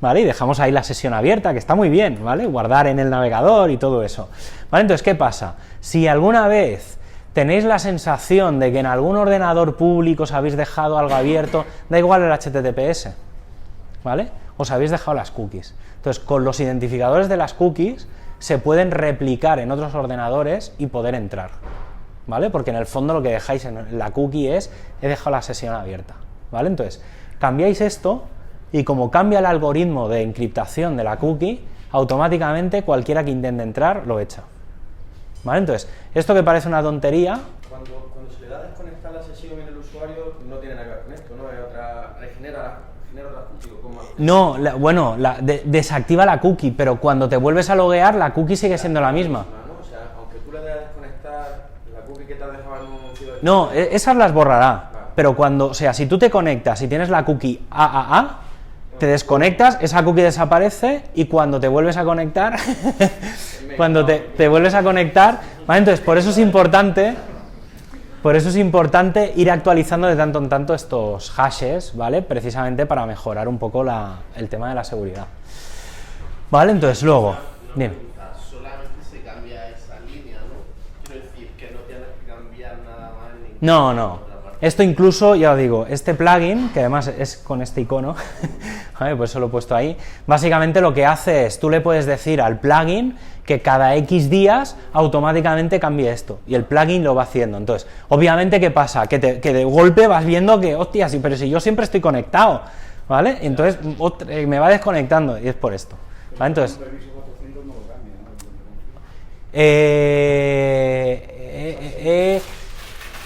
Speaker 1: ¿vale? Y dejamos ahí la sesión abierta, que está muy bien, ¿vale? Guardar en el navegador y todo eso, ¿vale? Entonces, ¿qué pasa? Si alguna vez tenéis la sensación de que en algún ordenador público os habéis dejado algo abierto, da igual el HTTPS, ¿vale? Os habéis dejado las cookies. Entonces, con los identificadores de las cookies se pueden replicar en otros ordenadores y poder entrar, ¿vale? Porque en el fondo lo que dejáis en la cookie es, he dejado la sesión abierta, ¿vale? Entonces, cambiáis esto y como cambia el algoritmo de encriptación de la cookie, automáticamente cualquiera que intente entrar lo echa, ¿vale? Entonces, esto que parece una tontería...
Speaker 2: Cuando se le da a desconectar la sesión en el usuario, no tiene nada que ver con esto, ¿no? Es otra... regenera otra cookie, ¿cómo?
Speaker 1: No, desactiva la cookie, pero cuando te vuelves a loguear, la cookie sigue siendo la misma.
Speaker 2: ¿No? O sea, aunque tú le des a desconectar, la cookie que te has dejado en un sitio de...
Speaker 1: No, esas las borrará, pero cuando, o sea, si tú te conectas y tienes la cookie AAA, te desconectas, esa cookie desaparece y cuando te vuelves a conectar, cuando te vuelves a conectar, ¿vale? Entonces, por eso es importante Por eso es importante ir actualizando de tanto en tanto estos hashes, ¿vale? Precisamente para mejorar un poco el tema de la seguridad. ¿Vale? Entonces luego, dime.
Speaker 4: Solamente se cambia esa línea, ¿no? Quiero decir que no tienes que cambiar nada más en ningún
Speaker 1: No, no. Esto incluso, ya os digo, este plugin, que además es con este icono, ¿vale? Pues eso lo he puesto ahí, básicamente lo que hace es, tú le puedes decir al plugin que cada X días automáticamente cambie esto, y el plugin lo va haciendo. Entonces, obviamente, ¿qué pasa? Que de golpe vas viendo que, hostia, sí, pero si yo siempre estoy conectado, ¿vale? Entonces, me va desconectando, y es por esto, ¿vale? Entonces...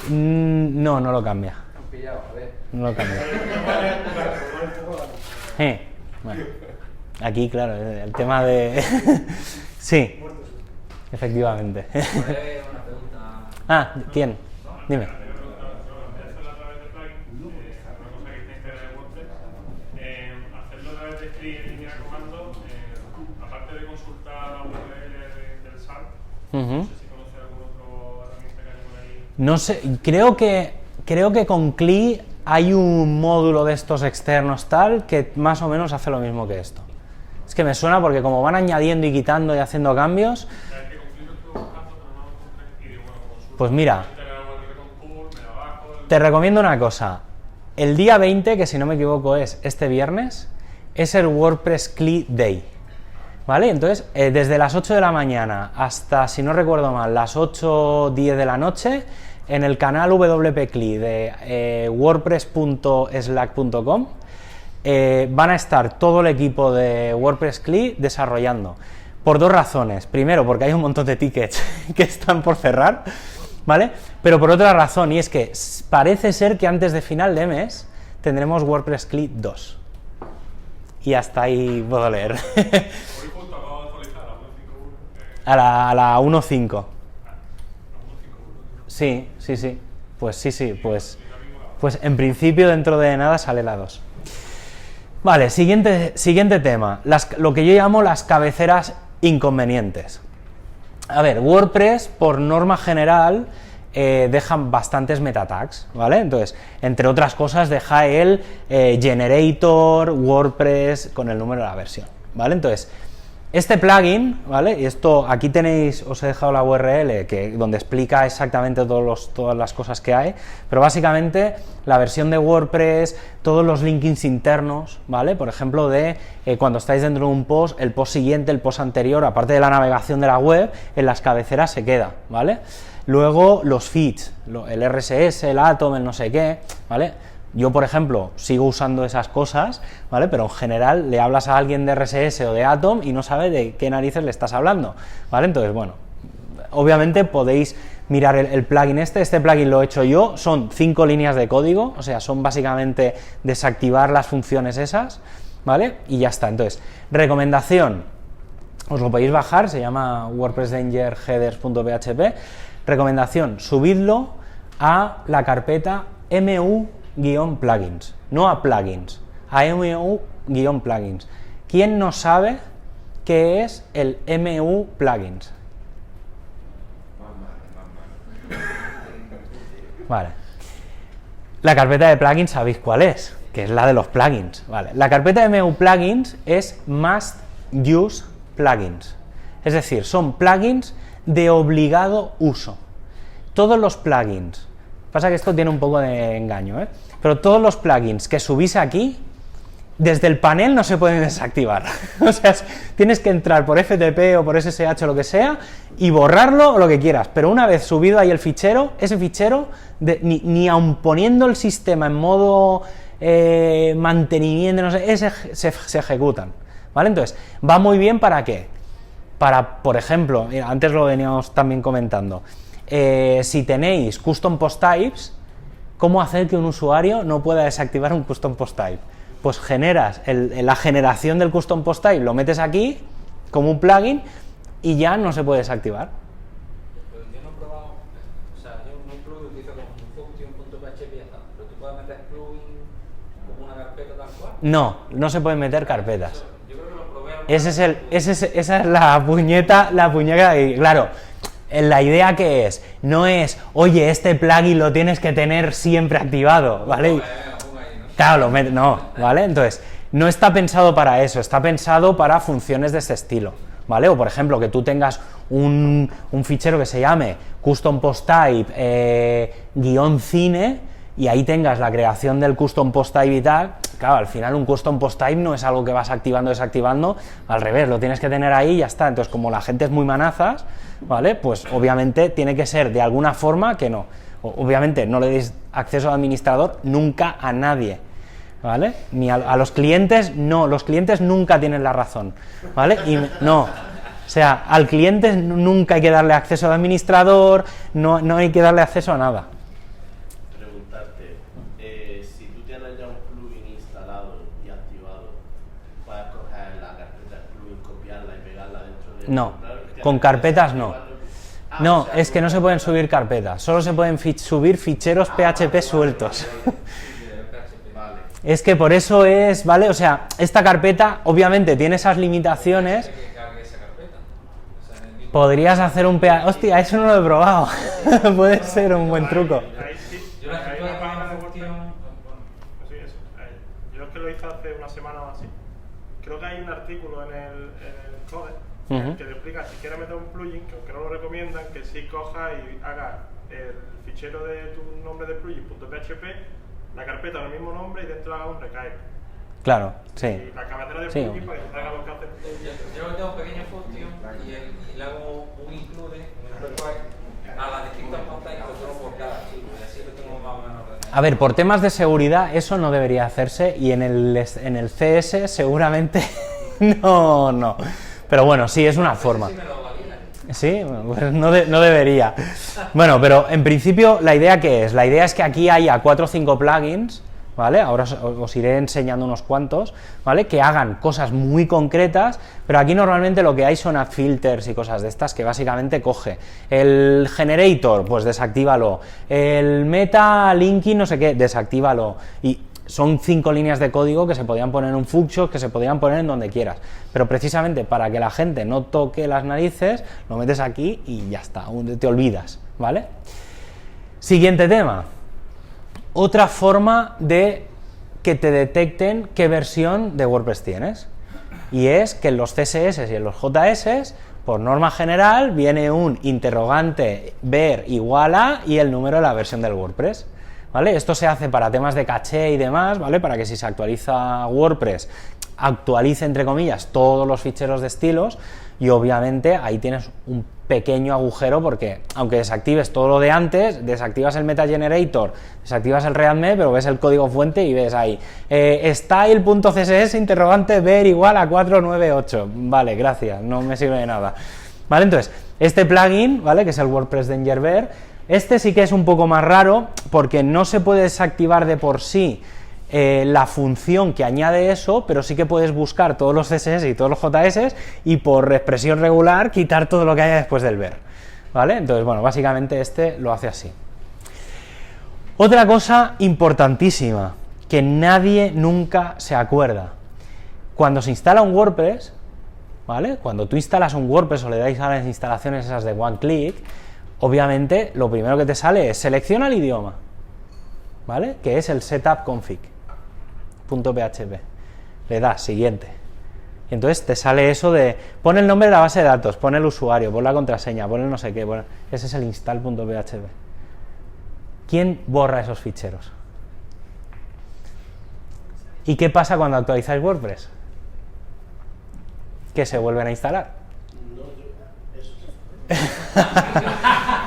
Speaker 1: no, no lo cambia. No lo cambia. Bueno, aquí, claro, el tema de... sí, efectivamente. Ah, ¿quién? Dime.
Speaker 5: Hacerlo a través de script en línea de comando, aparte de consultar la URL del SAR, no sé si conoce algún otro herramienta que hay por ahí.
Speaker 1: No sé, creo que con CLI hay un módulo de estos externos tal que más o menos hace lo mismo que esto. Es que me suena porque como van añadiendo y quitando y haciendo cambios, pues mira, te recomiendo una cosa. El día 20, que si no me equivoco es este viernes, es el WordPress CLI Day, ¿vale? Entonces, desde las 8 de la mañana hasta, si no recuerdo mal, las 8:10 de la noche, en el canal WP-CLI de wordpress.slack.com van a estar todo el equipo de WordPress CLI desarrollando, por dos razones. Primero, porque hay un montón de tickets que están por cerrar, ¿vale? Pero por otra razón, y es que parece ser que antes de final de mes tendremos WordPress CLI 2. Y hasta ahí puedo leer. A la 1.5. Sí. Pues sí. Pues en principio dentro de nada sale la 2. Vale, siguiente tema. Lo que yo llamo las cabeceras inconvenientes. A ver, WordPress, por norma general, dejan bastantes meta tags, ¿vale? Entonces, entre otras cosas, deja el generator, WordPress, con el número de la versión, ¿vale? Entonces, este plugin, ¿vale? Y esto, aquí tenéis, os he dejado la URL donde explica exactamente todas las cosas que hay, pero básicamente la versión de WordPress, todos los linkings internos, ¿vale? Por ejemplo, cuando estáis dentro de un post, el post siguiente, el post anterior, aparte de la navegación de la web, en las cabeceras se queda, ¿vale? Luego, los feeds, el RSS, el Atom, el no sé qué, ¿vale? Yo, por ejemplo, sigo usando esas cosas, ¿vale? Pero en general le hablas a alguien de RSS o de Atom y no sabe de qué narices le estás hablando, ¿vale? Entonces, bueno, obviamente podéis mirar el plugin este plugin lo he hecho yo, son 5 líneas de código, o sea, son básicamente desactivar las funciones esas, ¿vale? Y ya está. Entonces, recomendación, os lo podéis bajar, se llama WordPress Danger Headers.php, recomendación, subidlo a la carpeta mu-plugins, no a plugins, a mu-plugins. ¿Quién no sabe qué es el mu plugins? Vale. La carpeta de plugins sabéis cuál es, que es la de los plugins, vale. La carpeta de mu plugins es must use plugins, es decir, son plugins de obligado uso. Todos los plugins, pasa que esto tiene un poco de engaño, pero todos los plugins que subís aquí, desde el panel no se pueden desactivar. O sea, tienes que entrar por FTP o por SSH o lo que sea y borrarlo o lo que quieras, pero una vez subido ahí el fichero, ese fichero, ni aun poniendo el sistema en modo mantenimiento, no sé, se ejecutan, ¿vale? Entonces, va muy bien ¿para qué? Para, por ejemplo, antes lo veníamos también comentando, si tenéis custom post types, ¿cómo hacer que un usuario no pueda desactivar un custom post type? Pues generas la generación del custom post type, lo metes aquí como un plugin y ya no se puede desactivar.
Speaker 6: Pero yo no he probado, o sea, yo un plugin utilizo como function.php y ya está, pero tú puedes meter plugin como una carpeta tal cual.
Speaker 1: No se pueden meter carpetas.
Speaker 6: Yo creo que lo probé.
Speaker 1: Esa es la puñeta y claro, la idea que es, no es, oye, este plugin lo tienes que tener siempre activado, ¿vale? Claro, no, ¿vale? Entonces, no está pensado para eso, está pensado para funciones de este estilo, ¿vale? O por ejemplo, que tú tengas un fichero que se llame custom post type -cine y ahí tengas la creación del custom post type y tal. Claro, al final un custom post type no es algo que vas activando, desactivando, al revés, lo tienes que tener ahí y ya está. Entonces, como la gente es muy manazas, ¿vale? Pues obviamente tiene que ser de alguna forma que no. Obviamente no le deis acceso al administrador nunca a nadie, ¿vale? Ni a los clientes, no, los clientes nunca tienen la razón, ¿vale? Y no, o sea, al cliente nunca hay que darle acceso al administrador, no hay que darle acceso a nada.
Speaker 4: Preguntarte, si tú tienes ya un plugin instalado y activado, ¿puedes coger la carpeta del plugin, copiarla y pegarla dentro de...
Speaker 1: No, con carpetas no. No, es que no se pueden subir carpetas, solo se pueden subir ficheros PHP sueltos. Es que por eso es, ¿vale? O sea, esta carpeta obviamente tiene esas limitaciones. Podrías hacer un PHP... Hostia, eso no lo he probado. Puede ser un buen truco.
Speaker 5: Ahí sí, hay una página de WordPress. Sí, eso. Yo es que lo hice hace una semana o así. Creo que hay un artículo en el Code que te explica si quieres meter un plugin, que aunque no lo recomiendan, que sí coja y haga el fichero de tu nombre de plugin .php, la carpeta con el mismo nombre y dentro haga un recaic.
Speaker 1: Claro, sí.
Speaker 5: Y la cabecera del
Speaker 1: Sí.
Speaker 5: plugin para que te haga lo que hace.
Speaker 6: Yo tengo un pequeño function y le hago un include, un require a las distintas pantallas que solo por cada archivo, y así lo tengo más o menos ordenado.
Speaker 1: A ver, por temas de seguridad eso no debería hacerse y en el CS seguramente no. Pero bueno, sí, es una forma. Sí, pues no debería. Bueno, pero en principio, ¿la idea qué es? La idea es que aquí haya 4 o 5 plugins, ¿vale? Ahora os iré enseñando unos cuantos, ¿vale? Que hagan cosas muy concretas, pero aquí normalmente lo que hay son add filters y cosas de estas que básicamente coge. El generator, pues desactívalo. El meta linking, no sé qué, desactívalo. Y son 5 líneas de código que se podían poner en un function, que se podían poner en donde quieras. Pero precisamente para que la gente no toque las narices, lo metes aquí y ya está, te olvidas, ¿vale? Siguiente tema. Otra forma de que te detecten qué versión de WordPress tienes. Y es que en los CSS y en los JS, por norma general, viene un interrogante ver igual a y el número de la versión del WordPress. ¿Vale? Esto se hace para temas de caché y demás, ¿vale? Para que si se actualiza WordPress, actualice entre comillas todos los ficheros de estilos y obviamente ahí tienes un pequeño agujero porque aunque desactives todo lo de antes, desactivas el meta generator, desactivas el readme, pero ves el código fuente y ves ahí style.css interrogante ver igual a 498. Vale, gracias, no me sirve de nada. Vale, entonces, este plugin, ¿vale? Que es el WordPress Danger Bear. Este sí que es un poco más raro porque no se puede desactivar de por sí la función que añade eso, pero sí que puedes buscar todos los CSS y todos los JS y por expresión regular quitar todo lo que haya después del ver, ¿vale? Entonces, bueno, básicamente este lo hace así. Otra cosa importantísima que nadie nunca se acuerda. Cuando se instala un WordPress, ¿vale? Cuando tú instalas un WordPress o le dais a las instalaciones esas de one click, obviamente lo primero que te sale es selecciona el idioma, ¿vale? Que es el setupconfig.php. Le das siguiente. Y entonces te sale eso de pon el nombre de la base de datos, pon el usuario, pon la contraseña, pon el no sé qué. Ese es el install.php. ¿Quién borra esos ficheros? ¿Y qué pasa cuando actualizáis WordPress? Que se vuelven a instalar.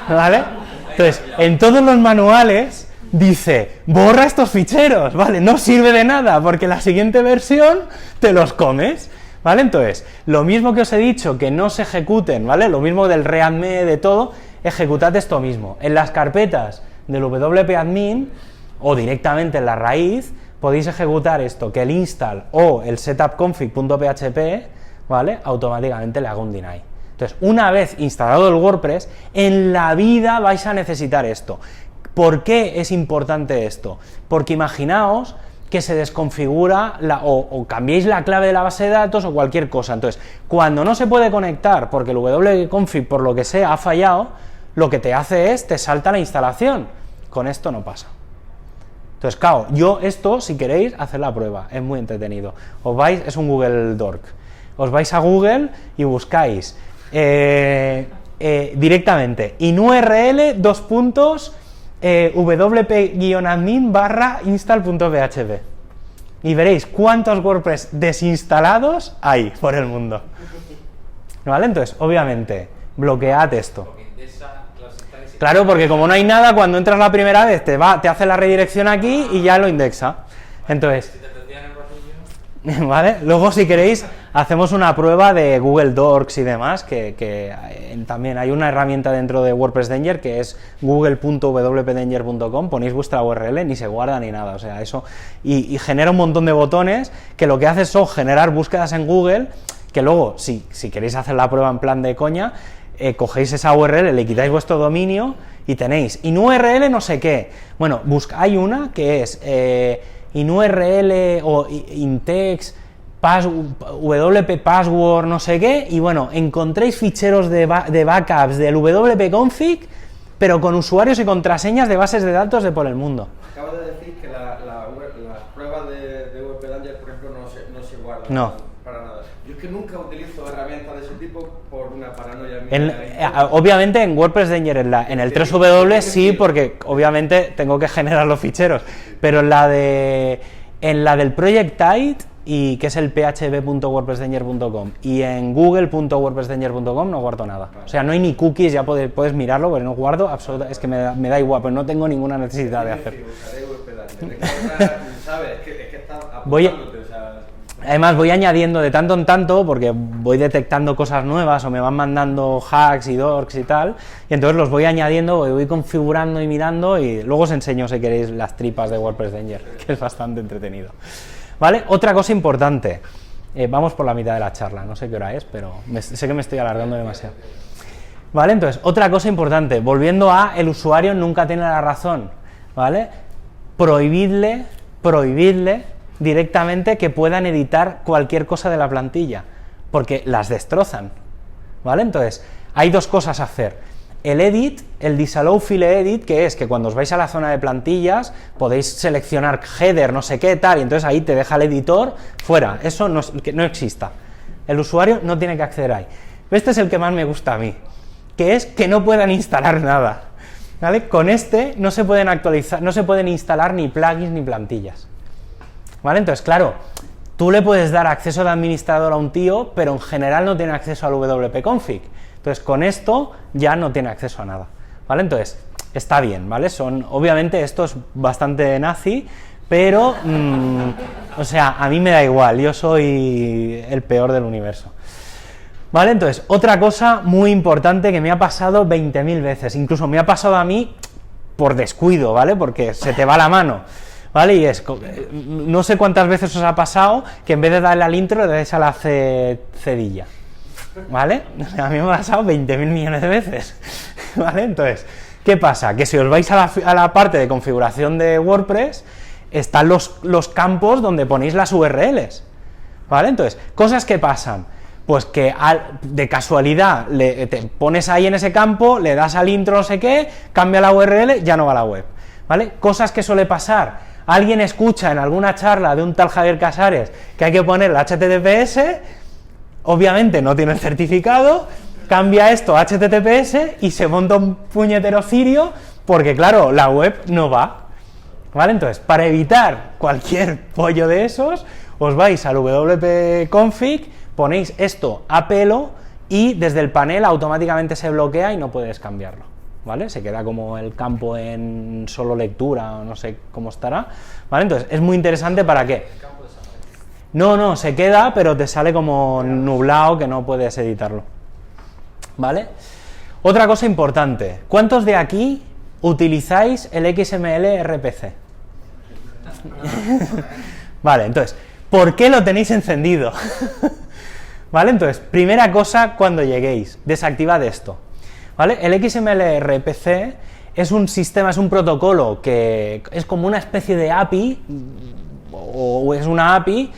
Speaker 1: ¿Vale? Entonces, en todos los manuales dice, borra estos ficheros, ¿vale? No sirve de nada, porque la siguiente versión te los comes, ¿vale? Entonces, lo mismo que os he dicho, que no se ejecuten, ¿vale? Lo mismo del readme, de todo, ejecutad esto mismo. En las carpetas del wp-admin, o directamente en la raíz, podéis ejecutar esto, que el install o el setupconfig.php, ¿vale? Automáticamente le haga un deny. Entonces, una vez instalado el WordPress, en la vida vais a necesitar esto. ¿Por qué es importante esto? Porque imaginaos que se desconfigura o cambiéis la clave de la base de datos o cualquier cosa. Entonces, cuando no se puede conectar porque el wconfig por lo que sea ha fallado, lo que te hace es, te salta la instalación. Con esto no pasa. Entonces, claro, yo esto, si queréis, hacer la prueba, es muy entretenido. Es un Google Dork. Os vais a Google y buscáis directamente inurl wp-admin/install.php y veréis cuántos WordPress desinstalados hay por el mundo. ¿Vale? Entonces, obviamente, bloquead esto. Claro, porque como no hay nada, cuando entras la primera vez te hace la redirección aquí y ya lo indexa. Entonces, ¿vale? Luego, si queréis, hacemos una prueba de Google Docs y demás, que también hay una herramienta dentro de WordPress Danger que es google.wpdanger.com, ponéis vuestra URL, ni se guarda ni nada, o sea, eso, y genera un montón de botones que lo que hace son generar búsquedas en Google, que luego, si queréis hacer la prueba en plan de coña, cogéis esa URL, le quitáis vuestro dominio y tenéis inurl no sé qué. Bueno, hay una que es inurl o intex wp password no sé qué, y bueno, encontréis ficheros de backups del wp-config, pero con usuarios y contraseñas de bases de datos de por el mundo.
Speaker 2: Acabas de decir que las pruebas de WP Danger, por ejemplo, no se guardan.
Speaker 1: No.
Speaker 2: Para nada. Yo es que nunca utilizo herramientas de ese tipo por una paranoia mía.
Speaker 1: Obviamente en WordPress Danger, en el 3W sí, porque obviamente tengo que generar los ficheros, pero en la del Project Tide, y que es el php.wordpressdanger.com, y en google.wordpressdanger.com no guardo nada. O sea, no hay ni cookies, ya puedes mirarlo, pero no guardo absolutamente, es que me da igual, pero no tengo ninguna necesidad de hacerlo. Además voy añadiendo de tanto en tanto, porque voy detectando cosas nuevas o me van mandando hacks y dorks y tal, y entonces los voy añadiendo, voy configurando y mirando, y luego os enseño, si queréis, las tripas de WordPress Danger, que es bastante entretenido. ¿Vale? Otra cosa importante, vamos por la mitad de la charla, no sé qué hora es, pero sé que me estoy alargando demasiado. ¿Vale? Entonces, otra cosa importante, volviendo a el usuario nunca tiene la razón, ¿vale? Prohibidle directamente que puedan editar cualquier cosa de la plantilla, porque las destrozan, ¿vale? Entonces, hay dos cosas a hacer. El edit, el disallow file edit, que es que cuando os vais a la zona de plantillas podéis seleccionar header, no sé qué, tal, y entonces ahí te deja el editor fuera, eso que no exista. El usuario no tiene que acceder ahí. Este es el que más me gusta a mí, que es que no puedan instalar nada, ¿vale? Con este no se pueden actualizar, no se pueden instalar ni plugins ni plantillas, ¿vale? Entonces, claro, tú le puedes dar acceso de administrador a un tío, pero en general no tiene acceso al wp-config. Entonces, con esto ya no tiene acceso a nada, ¿vale? Entonces, está bien, ¿vale? Obviamente esto es bastante nazi, pero, o sea, a mí me da igual, yo soy el peor del universo. ¿Vale? Entonces, otra cosa muy importante que me ha pasado 20.000 veces, incluso me ha pasado a mí por descuido, ¿vale? Porque se te va la mano, ¿vale? Y no sé cuántas veces os ha pasado que en vez de darle al intro le dais a la cedilla, ¿vale? A mí me ha pasado 20.000 millones de veces, ¿vale? Entonces, ¿qué pasa? Que si os vais a la parte de configuración de WordPress, están los campos donde ponéis las URLs, ¿vale? Entonces, cosas que pasan, pues que de casualidad te pones ahí en ese campo, le das al intro no sé qué, cambia la URL, ya no va a la web, ¿vale? Cosas que suele pasar, alguien escucha en alguna charla de un tal Javier Casares que hay que poner el HTTPS, obviamente no tiene el certificado, cambia esto a HTTPS y se monta un puñetero cirio porque, claro, la web no va, ¿vale? Entonces, para evitar cualquier pollo de esos, os vais al wp-config, ponéis esto a pelo y desde el panel automáticamente se bloquea y no puedes cambiarlo, ¿vale? Se queda como el campo en solo lectura o no sé cómo estará, ¿vale? Entonces, es muy interesante para qué. No, se queda, pero te sale como nublado que no puedes editarlo, ¿vale? Otra cosa importante, ¿cuántos de aquí utilizáis el XML RPC? Vale, entonces, ¿por qué lo tenéis encendido? ¿Vale? Entonces, primera cosa cuando lleguéis, desactivad esto, ¿vale? El XML RPC es un sistema, es un protocolo que es como una especie de API, o es una API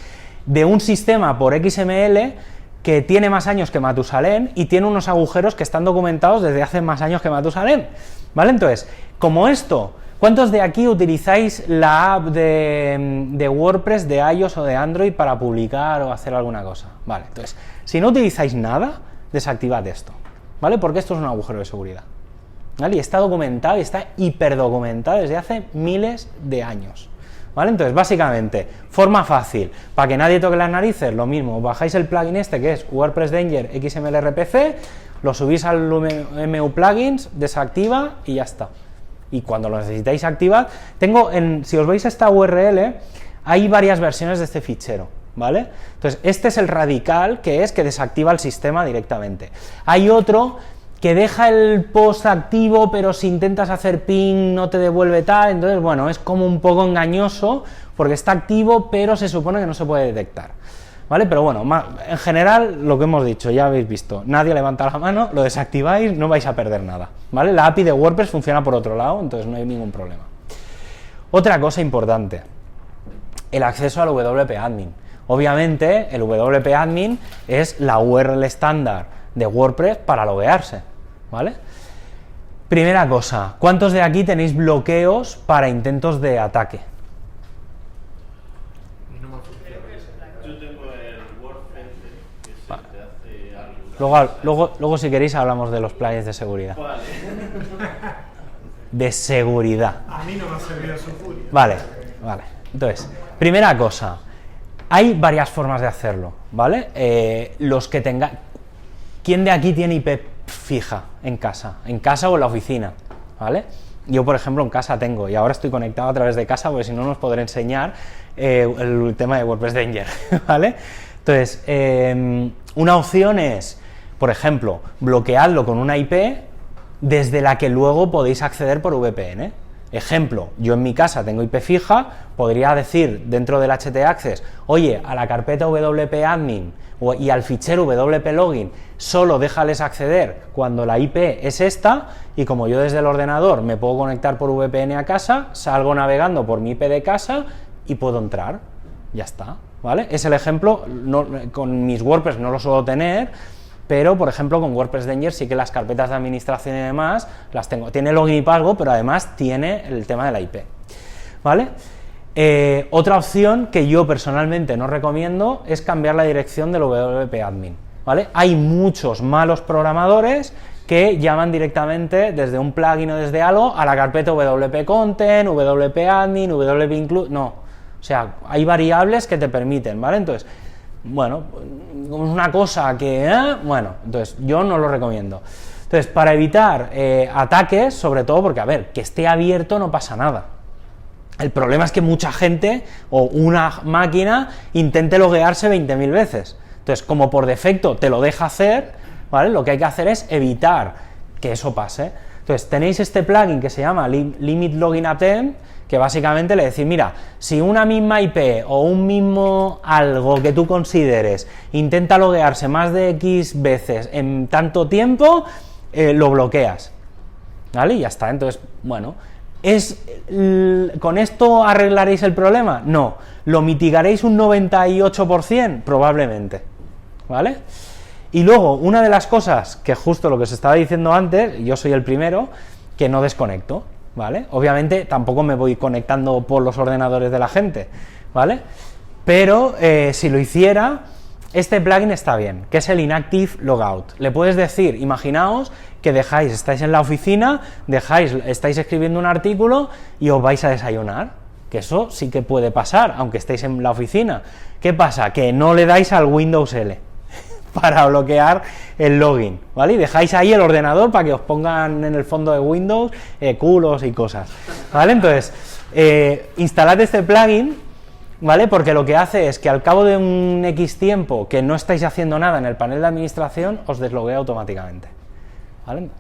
Speaker 1: de un sistema por XML que tiene más años que Matusalén y tiene unos agujeros que están documentados desde hace más años que Matusalén, ¿vale? Entonces, como esto, ¿cuántos de aquí utilizáis la app de WordPress de iOS o de Android para publicar o hacer alguna cosa? Vale, entonces, si no utilizáis nada, desactivad esto, ¿vale? Porque esto es un agujero de seguridad, ¿vale? Y está documentado y está hiperdocumentado desde hace miles de años, ¿vale? Entonces, básicamente, forma fácil, para que nadie toque las narices, lo mismo, bajáis el plugin este que es WordPress Danger XML RPC, lo subís al MU Plugins, desactiva y ya está. Y cuando lo necesitáis activar, si os veis esta URL, hay varias versiones de este fichero, ¿vale? Entonces, este es el radical, que desactiva el sistema directamente. Hay otro que deja el post activo, pero si intentas hacer ping no te devuelve tal, entonces, bueno, es como un poco engañoso, porque está activo, pero se supone que no se puede detectar, ¿vale? Pero bueno, en general, lo que hemos dicho, ya habéis visto, nadie levanta la mano, lo desactiváis, no vais a perder nada, ¿vale? La API de WordPress funciona por otro lado, entonces no hay ningún problema. Otra cosa importante, el acceso al WP Admin. Obviamente, el WP Admin es la URL estándar de WordPress para loguearse, ¿vale? Primera cosa, ¿cuántos de aquí tenéis bloqueos para intentos de ataque?
Speaker 4: Yo tengo el WordFence, que se te hace algo.
Speaker 1: Luego si queréis hablamos de los plugins de seguridad.
Speaker 4: Vale.
Speaker 1: De seguridad.
Speaker 3: A mí no me ha servido su furia.
Speaker 1: Vale. Entonces, primera cosa, hay varias formas de hacerlo, ¿vale? Los que tengan... ¿Quién de aquí tiene IP fija en casa? En casa o en la oficina, ¿vale? Yo, por ejemplo, en casa tengo, y ahora estoy conectado a través de casa, porque si no, no os podré enseñar el tema de WordPress Danger, ¿vale? Entonces, una opción es, por ejemplo, bloquearlo con una IP desde la que luego podéis acceder por VPN. Ejemplo, yo en mi casa tengo IP fija, podría decir dentro del htaccess, oye, a la carpeta WP Admin y al fichero WP Login solo déjales acceder cuando la IP es esta, y como yo desde el ordenador me puedo conectar por VPN a casa, salgo navegando por mi IP de casa y puedo entrar, ya está, ¿vale? Es el ejemplo, con mis WordPress no lo suelo tener, pero por ejemplo con WordPress Danger sí que las carpetas de administración y demás las tengo, tiene login y password, pero además tiene el tema de la IP, ¿vale? Otra opción que yo personalmente no recomiendo es cambiar la dirección del WP Admin, ¿vale? Hay muchos malos programadores que llaman directamente desde un plugin o desde algo a la carpeta WP Content, WP Admin, WP Include, no, o sea, hay variables que te permiten, ¿vale? Entonces, bueno, una cosa que, bueno, entonces yo no lo recomiendo. Entonces, para evitar ataques, sobre todo porque, a ver, que esté abierto no pasa nada. El problema es que mucha gente o una máquina intente loguearse 20.000 veces. Entonces, como por defecto te lo deja hacer, ¿vale? Lo que hay que hacer es evitar que eso pase. Entonces, tenéis este plugin que se llama Limit Login Attempt, que básicamente le decís, mira, si una misma IP o un mismo algo que tú consideres intenta loguearse más de X veces en tanto tiempo, lo bloqueas, ¿vale? Y ya está. Entonces, bueno, ¿con esto arreglaréis el problema? No. ¿Lo mitigaréis un 98%? Probablemente, ¿vale? Y luego, una de las cosas que justo lo que os estaba diciendo antes, yo soy el primero que no desconecto, ¿vale? Obviamente tampoco me voy conectando por los ordenadores de la gente, ¿vale? Pero si lo hiciera, este plugin está bien, que es el Inactive Logout. Le puedes decir, imaginaos que estáis en la oficina, estáis escribiendo un artículo y os vais a desayunar, que eso sí que puede pasar, aunque estéis en la oficina. ¿Qué pasa? Que no le dais al Windows L para bloquear el login, ¿vale? Y dejáis ahí el ordenador para que os pongan en el fondo de Windows culos y cosas, ¿vale? Entonces, instalad este plugin, ¿vale? Porque lo que hace es que al cabo de un X tiempo que no estáis haciendo nada en el panel de administración, os desloguea automáticamente, ¿vale?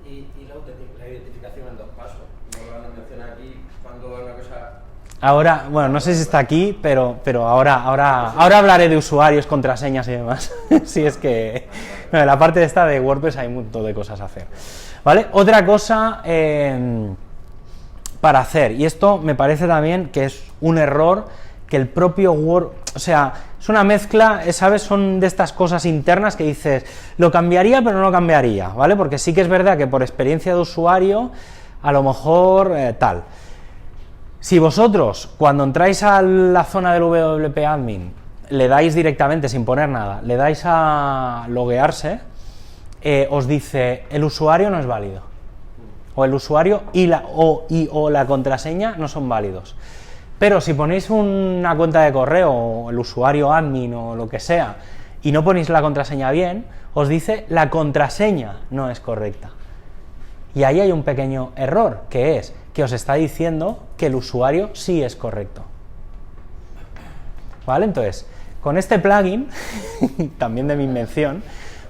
Speaker 2: Y la identificación en 2 pasos, no lo van a mencionar aquí cuando una cosa...
Speaker 1: Ahora, bueno, no sé si está aquí, pero ahora hablaré de usuarios, contraseñas y demás. Si es que no, en la parte esta de WordPress hay un montón de cosas a hacer, ¿vale? Otra cosa para hacer, y esto me parece también que es un error que el propio Word, o sea, es una mezcla, ¿sabes? Son de estas cosas internas que dices, lo cambiaría pero no lo cambiaría, ¿vale? Porque sí que es verdad que por experiencia de usuario, a lo mejor tal. Si vosotros, cuando entráis a la zona del WP Admin, le dais directamente, sin poner nada, le dais a loguearse, os dice, el usuario no es válido, o el usuario y la contraseña no son válidos. Pero si ponéis una cuenta de correo, o el usuario admin o lo que sea, y no ponéis la contraseña bien, os dice la contraseña no es correcta. Y ahí hay un pequeño error, que es que os está diciendo que el usuario sí es correcto. ¿Vale? Entonces, con este plugin, también de mi invención,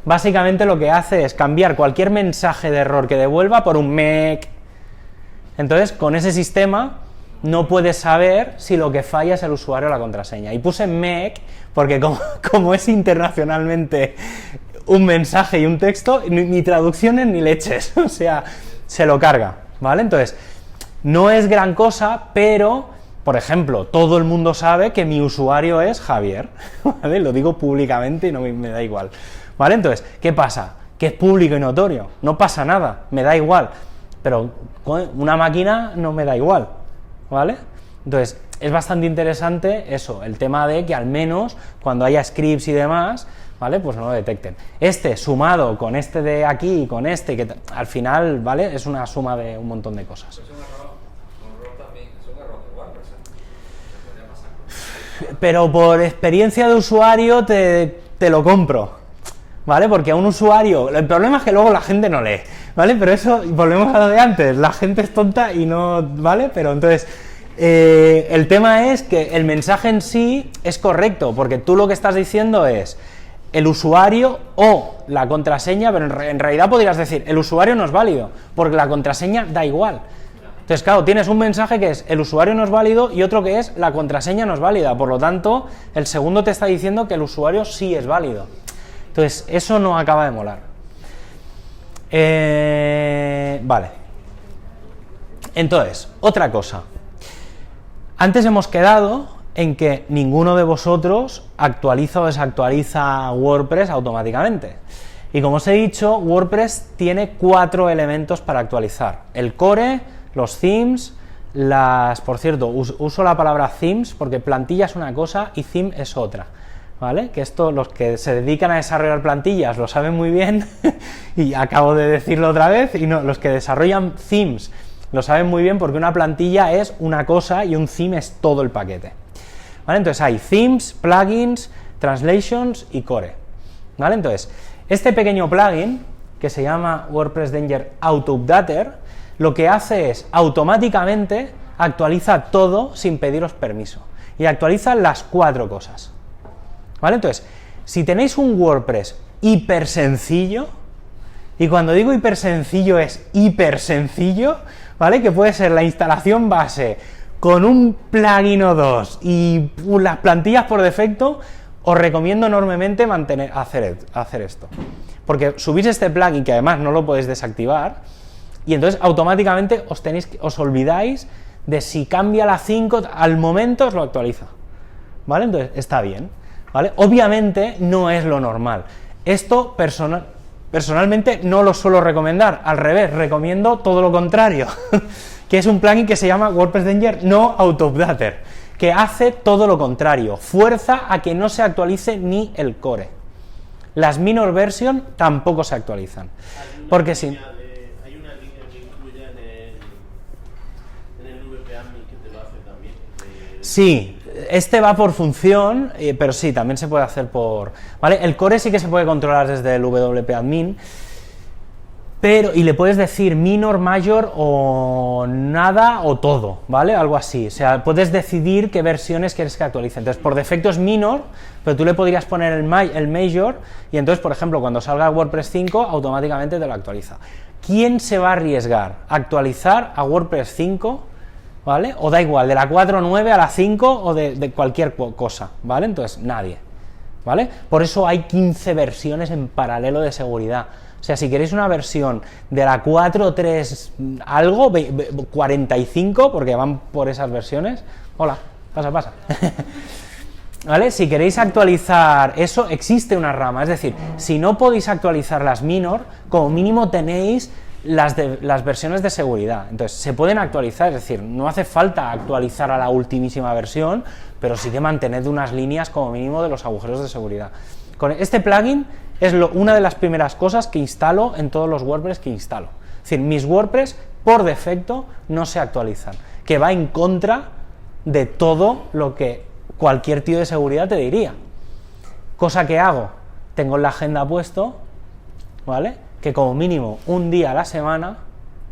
Speaker 1: básicamente lo que hace es cambiar cualquier mensaje de error que devuelva por un MEC. Entonces, con ese sistema no puedes saber si lo que falla es el usuario o la contraseña. Y puse MEC porque como es internacionalmente un mensaje y un texto, ni traducciones ni leches, o sea, se lo carga, ¿vale? Entonces, no es gran cosa, pero, por ejemplo, todo el mundo sabe que mi usuario es Javier, ¿vale? Lo digo públicamente y no me da igual, ¿vale? Entonces, ¿qué pasa? Que es público y notorio, no pasa nada, me da igual, pero una máquina no me da igual, ¿vale? Entonces, es bastante interesante eso, el tema de que al menos cuando haya scripts y demás, ¿vale? Pues no lo detecten. Este sumado con este de aquí y con este, que al final, ¿vale? Es una suma de un montón de cosas.
Speaker 6: Es un error también, es un error de WordPress, se podría pasar.
Speaker 1: Pero por experiencia de usuario te lo compro, ¿vale? Porque a un usuario, el problema es que luego la gente no lee, ¿vale? Pero eso, volvemos a lo de antes, la gente es tonta y no, ¿vale? Pero entonces, el tema es que el mensaje en sí es correcto, porque tú lo que estás diciendo es el usuario o la contraseña, pero en realidad podrías decir, el usuario no es válido, porque la contraseña da igual. Entonces, claro, tienes un mensaje que es el usuario no es válido y otro que es la contraseña no es válida, por lo tanto, el segundo te está diciendo que el usuario sí es válido. Entonces, eso no acaba de molar. Vale. Entonces, otra cosa. Antes hemos quedado en que ninguno de vosotros actualiza o desactualiza WordPress automáticamente. Y como os he dicho, WordPress tiene 4 elementos para actualizar. El core, los themes, por cierto, uso la palabra themes porque plantilla es una cosa y theme es otra, ¿vale? Que esto los que se dedican a desarrollar plantillas lo saben muy bien y acabo de decirlo otra vez, y no, los que desarrollan themes lo saben muy bien porque una plantilla es una cosa y un theme es todo el paquete. ¿Vale? Entonces hay themes, plugins, translations y core, ¿vale? Entonces, este pequeño plugin, que se llama WordPress Danger Auto Updater, lo que hace es automáticamente actualiza todo sin pediros permiso, y actualiza las 4 cosas, ¿vale? Entonces, si tenéis un WordPress hiper sencillo, y cuando digo hiper sencillo es hiper sencillo, ¿vale? Que puede ser la instalación base con un plugin o 2 y las plantillas por defecto, os recomiendo enormemente hacer esto. Porque subís este plugin, que además no lo podéis desactivar, y entonces automáticamente os olvidáis de si cambia la 5, al momento os lo actualiza, ¿vale? Entonces está bien, ¿vale? Obviamente no es lo normal. Esto personalmente no lo suelo recomendar, al revés, recomiendo todo lo contrario, que es un plugin que se llama WordPress Danger No Auto Updater, que hace todo lo contrario, fuerza a que no se actualice ni el core. Las minor version tampoco se actualizan, porque si...
Speaker 4: Hay una línea que incluye en el WP Admin que te lo hace también.
Speaker 1: Sí, este va por función, pero sí, también se puede hacer por... ¿Vale? El core sí que se puede controlar desde el WP Admin, y le puedes decir minor, major o nada o todo, ¿vale? Algo así, o sea, puedes decidir qué versiones quieres que actualice. Entonces, por defecto es minor, pero tú le podrías poner el major, y entonces, por ejemplo, cuando salga WordPress 5, automáticamente te lo actualiza. ¿Quién se va a arriesgar a actualizar a WordPress 5, ¿vale? O da igual, de la 4.9 a la 5 o de cualquier cosa, ¿vale? Entonces, nadie, ¿vale? Por eso hay 15 versiones en paralelo de seguridad. O sea, si queréis una versión de la 4.3 algo, 45, porque van por esas versiones, hola, Pasa. ¿Vale? Si queréis actualizar eso, existe una rama, es decir, si no podéis actualizar las minor, como mínimo tenéis las versiones de seguridad, entonces se pueden actualizar, es decir, no hace falta actualizar a la ultimísima versión, pero sí que mantened unas líneas como mínimo de los agujeros de seguridad. Con este plugin es una de las primeras cosas que instalo en todos los WordPress que instalo, es decir, mis WordPress por defecto no se actualizan, que va en contra de todo lo que cualquier tío de seguridad te diría. Cosa que hago, tengo en la agenda puesto, ¿vale? Que como mínimo un día a la semana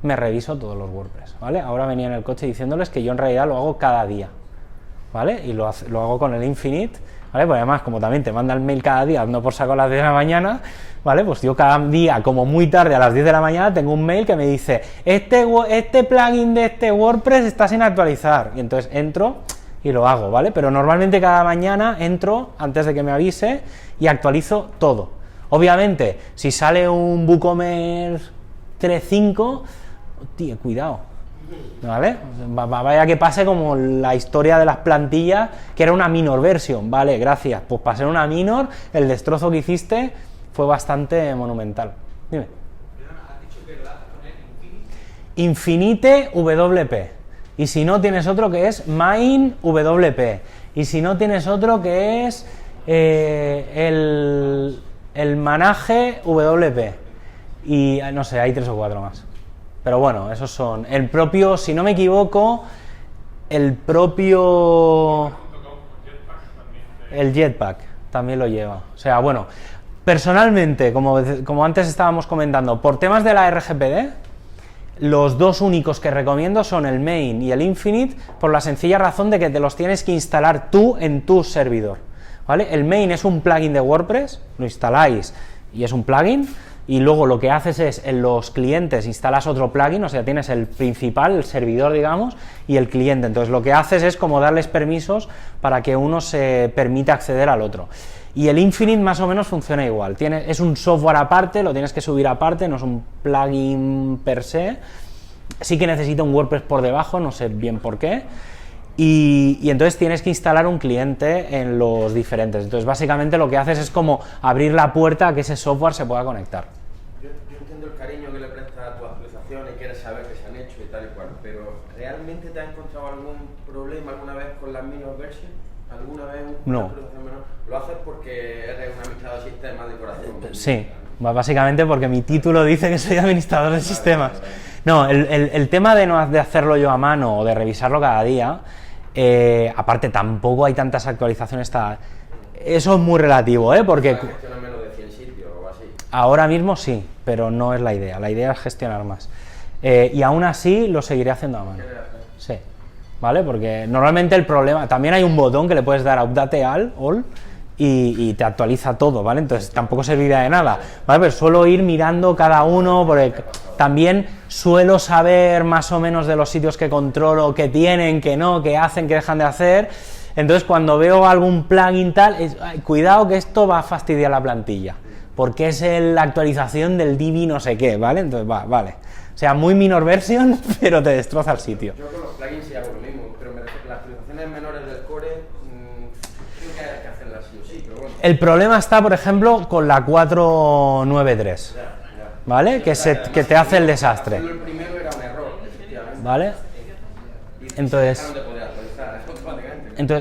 Speaker 1: me reviso todos los WordPress, ¿vale? Ahora venía en el coche diciéndoles que yo en realidad lo hago cada día, ¿vale? Y lo hago con el Infinite, ¿vale? Pues además, como también te manda el mail cada día, no por saco a las 10 de la mañana, ¿vale? Pues yo cada día, como muy tarde, a las 10 de la mañana, tengo un mail que me dice este plugin de este WordPress está sin actualizar, y entonces entro y lo hago, ¿vale? Pero normalmente cada mañana entro, antes de que me avise, y actualizo todo. Obviamente, si sale un WooCommerce 3.5, tío, cuidado, ¿vale? Vaya que pase como la historia de las plantillas, que era una minor version, ¿vale? Gracias, pues para ser una minor, el destrozo que hiciste fue bastante monumental. Dime.
Speaker 6: ¿Has dicho que lo haces con el Infinite?
Speaker 1: Infinite WP. Y si no, tienes otro que es Main WP. Y si no, tienes otro que es el Manage WP. Y no sé, hay 3 o 4 más. Pero bueno, esos son. El propio, si no me equivoco, el Jetpack también lo lleva. O sea, bueno, personalmente, como antes estábamos comentando, por temas de la RGPD, los dos únicos que recomiendo son el Main y el Infinite, por la sencilla razón de que te los tienes que instalar tú en tu servidor, ¿vale? El Main es un plugin de WordPress, lo instaláis y es un plugin, y luego lo que haces es, en los clientes instalas otro plugin, o sea, tienes el principal, el servidor, digamos, y el cliente. Entonces lo que haces es como darles permisos para que uno se permita acceder al otro. Y el Infinite más o menos funciona igual, es un software aparte, lo tienes que subir aparte, no es un plugin per se, sí que necesita un WordPress por debajo, no sé bien por qué, y entonces tienes que instalar un cliente en los diferentes. Entonces básicamente lo que haces es como abrir la puerta a que ese software se pueda conectar.
Speaker 2: Yo entiendo el cariño que le prestas a tu actualización y quieres saber que se han hecho y tal y cual, pero ¿realmente te has encontrado algún problema alguna vez con las minor versions? ¿Alguna vez una actualización menor? ¿Lo haces porque eres un administrador de sistemas de corazón?
Speaker 1: Sí, básicamente porque mi título dice que soy administrador de sistemas. No, el tema de hacerlo yo a mano o de revisarlo cada día, aparte tampoco hay tantas actualizaciones, eso es muy relativo, porque
Speaker 2: ¿Gestionas menos de 100 sitios o así?
Speaker 1: Ahora mismo sí, pero no es la idea es gestionar más. Y aún así lo seguiré haciendo a mano. Sí, ¿vale? Porque normalmente el problema, también hay un botón que le puedes dar a Update All y te actualiza todo, ¿vale? Entonces tampoco serviría de nada, ¿vale? Pero suelo ir mirando cada uno, porque también suelo saber más o menos de los sitios que controlo, que tienen, que no, que hacen, que dejan de hacer. Entonces cuando veo algún plugin tal, cuidado que esto va a fastidiar la plantilla, porque es la actualización del Divi no sé qué, ¿vale? Entonces vale. O sea, muy minor version, pero te destroza el sitio.
Speaker 2: Yo con los plugins sí hago lo mismo, pero me refiero a las actualizaciones menores del core, creo que hay que hacerlas sí o sí, pero bueno.
Speaker 1: El problema está, por ejemplo, con la 493, ¿vale? Que te hace el desastre,
Speaker 2: El primero era un error, efectivamente.
Speaker 1: ¿vale? Entonces,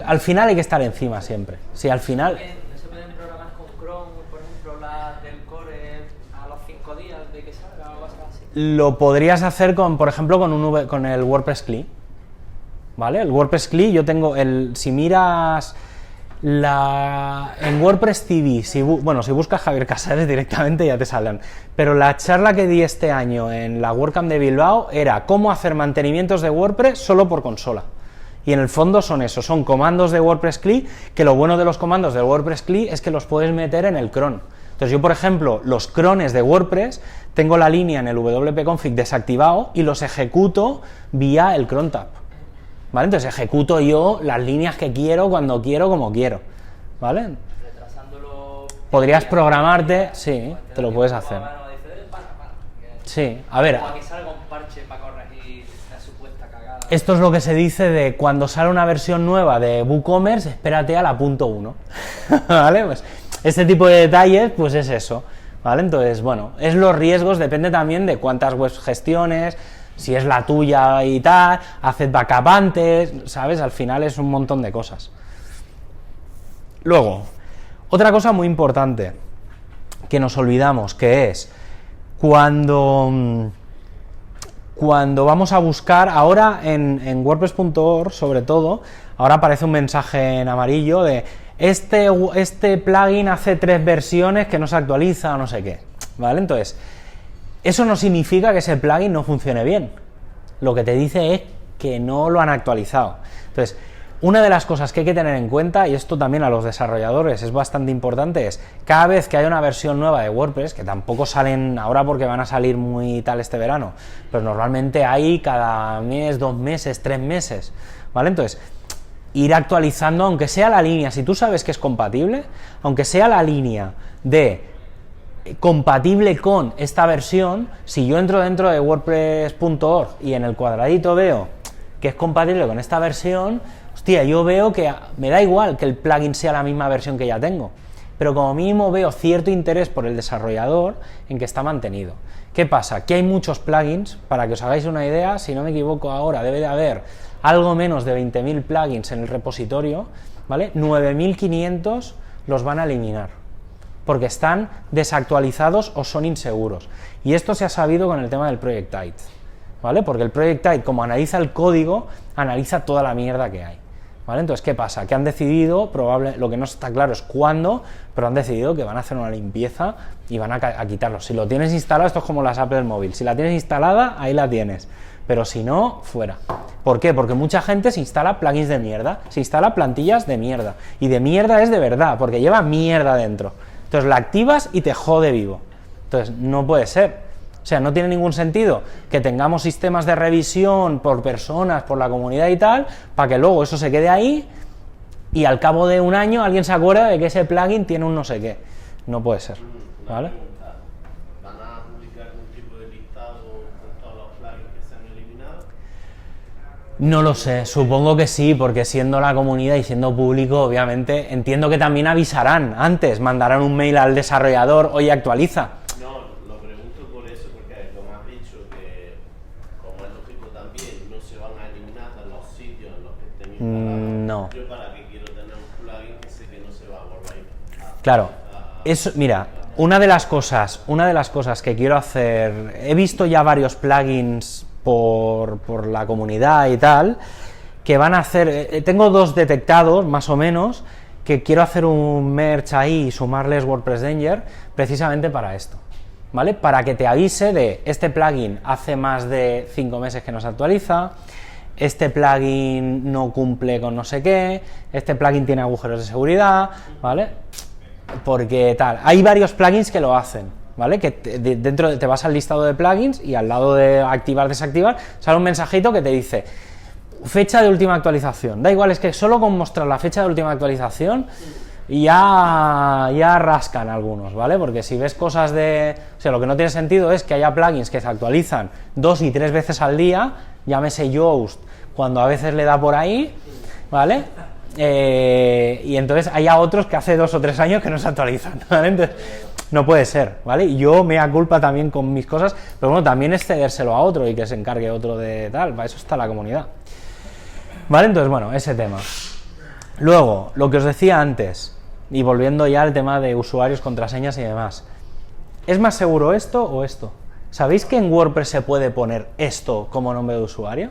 Speaker 1: al final hay que estar encima siempre. Si al final...
Speaker 7: ¿No se pueden programar con Chrome, por ejemplo, las del core a los 5 días de que salga o algo así?
Speaker 1: Lo podrías hacer por ejemplo, con el WordPress CLI, ¿vale? El WordPress CLI, yo tengo si miras en WordPress TV, si buscas Javier Casares directamente ya te saldrán, pero la charla que di este año en la WordCamp de Bilbao era cómo hacer mantenimientos de WordPress solo por consola. Y en el fondo son comandos de WordPress CLI, que lo bueno de los comandos de WordPress CLI es que los puedes meter en el cron. Entonces yo, por ejemplo, los crones de WordPress, tengo la línea en el wp-config desactivado y los ejecuto vía el cron tab, ¿vale? Entonces ejecuto yo las líneas que quiero, cuando quiero, como quiero, ¿vale?
Speaker 7: Retrasándolo.
Speaker 1: Podrías programarte, sí, te lo puedes hacer. Sí, a ver.
Speaker 7: O a que salga un parche para corregir la supuesta cagada.
Speaker 1: Esto es lo que se dice de cuando sale una versión nueva de WooCommerce, espérate a la .1, ¿vale? Pues este tipo de detalles, pues es eso, ¿vale? Entonces, bueno, es los riesgos, depende también de cuántas webs gestiones, si es la tuya y tal, haced backup antes, ¿sabes? Al final es un montón de cosas. Luego, otra cosa muy importante que nos olvidamos, que es cuando vamos a buscar, ahora en WordPress.org sobre todo, ahora aparece un mensaje en amarillo de este plugin hace 3 versiones que no se actualiza o no sé qué, ¿vale? Entonces, eso no significa que ese plugin no funcione bien, lo que te dice es que no lo han actualizado. Entonces, una de las cosas que hay que tener en cuenta, y esto también a los desarrolladores es bastante importante, es cada vez que hay una versión nueva de WordPress, que tampoco salen ahora porque van a salir muy tal este verano, pero normalmente hay cada mes, 2 meses, 3 meses, ¿vale? Entonces, ir actualizando, aunque sea la línea, si tú sabes que es compatible, aunque sea la línea de compatible con esta versión, si yo entro dentro de WordPress.org y en el cuadradito veo que es compatible con esta versión, hostia, yo veo que me da igual que el plugin sea la misma versión que ya tengo, pero como mínimo veo cierto interés por el desarrollador en que está mantenido. ¿Qué pasa? Que hay muchos plugins, para que os hagáis una idea, si no me equivoco ahora debe de haber algo menos de 20.000 plugins en el repositorio, ¿vale? 9.500 los van a eliminar, porque están desactualizados o son inseguros. Y esto se ha sabido con el tema del Projectite, ¿vale? Porque el Projectite, como analiza el código, analiza toda la mierda que hay, ¿vale? Entonces, ¿qué pasa? Que han decidido, lo que no está claro es cuándo, pero han decidido que van a hacer una limpieza y van a quitarlo. Si lo tienes instalado, esto es como las apps del móvil, si la tienes instalada, ahí la tienes, pero si no, fuera. ¿Por qué? Porque mucha gente se instala plugins de mierda, se instala plantillas de mierda, y de mierda es de verdad, porque lleva mierda dentro. Entonces la activas y te jode vivo. Entonces no puede ser. O sea, no tiene ningún sentido que tengamos sistemas de revisión por personas, por la comunidad y tal, para que luego eso se quede ahí y al cabo de un año alguien se acuerda de que ese plugin tiene un no sé qué. No puede ser, ¿vale?
Speaker 4: ¿Van a publicar algún tipo de listado con todos los plugins que se han eliminado?
Speaker 1: No lo sé, supongo que sí, porque siendo la comunidad y siendo público, obviamente, entiendo que también avisarán antes, mandarán un mail al desarrollador, oye, actualiza.
Speaker 4: No, lo pregunto por eso, porque como has dicho, que como es lógico también, no se van a eliminar de los sitios en los que estén instalados.
Speaker 1: No.
Speaker 4: Yo para qué quiero tener un plugin que sé que no se va a volver a...
Speaker 1: Claro, eso, mira, una de las cosas que quiero hacer, he visto ya varios plugins por la comunidad y tal, que van a hacer, tengo 2 detectados más o menos, que quiero hacer un merge ahí y sumarles WordPress Danger precisamente para esto, ¿vale? Para que te avise de este plugin hace más de 5 meses que no se actualiza, este plugin no cumple con no sé qué, este plugin tiene agujeros de seguridad, ¿vale? Porque tal, hay varios plugins que lo hacen, ¿vale? Que dentro te vas al listado de plugins y al lado de activar, desactivar, sale un mensajito que te dice fecha de última actualización. Da igual, es que solo con mostrar la fecha de última actualización ya rascan algunos, ¿vale? Porque si ves cosas de... O sea, lo que no tiene sentido es que haya plugins que se actualizan 2 y 3 veces al día, llámese Yoast, cuando a veces le da por ahí, ¿vale? Y entonces haya otros que hace 2 o 3 años que no se actualizan, ¿vale? Entonces, no puede ser, ¿vale? Y yo me da culpa también con mis cosas, pero bueno, también es cedérselo a otro y que se encargue otro de tal, para eso está la comunidad. ¿Vale? Entonces, bueno, ese tema. Luego, lo que os decía antes, y volviendo ya al tema de usuarios, contraseñas y demás, ¿es más seguro esto o esto? ¿Sabéis que en WordPress se puede poner esto como nombre de usuario?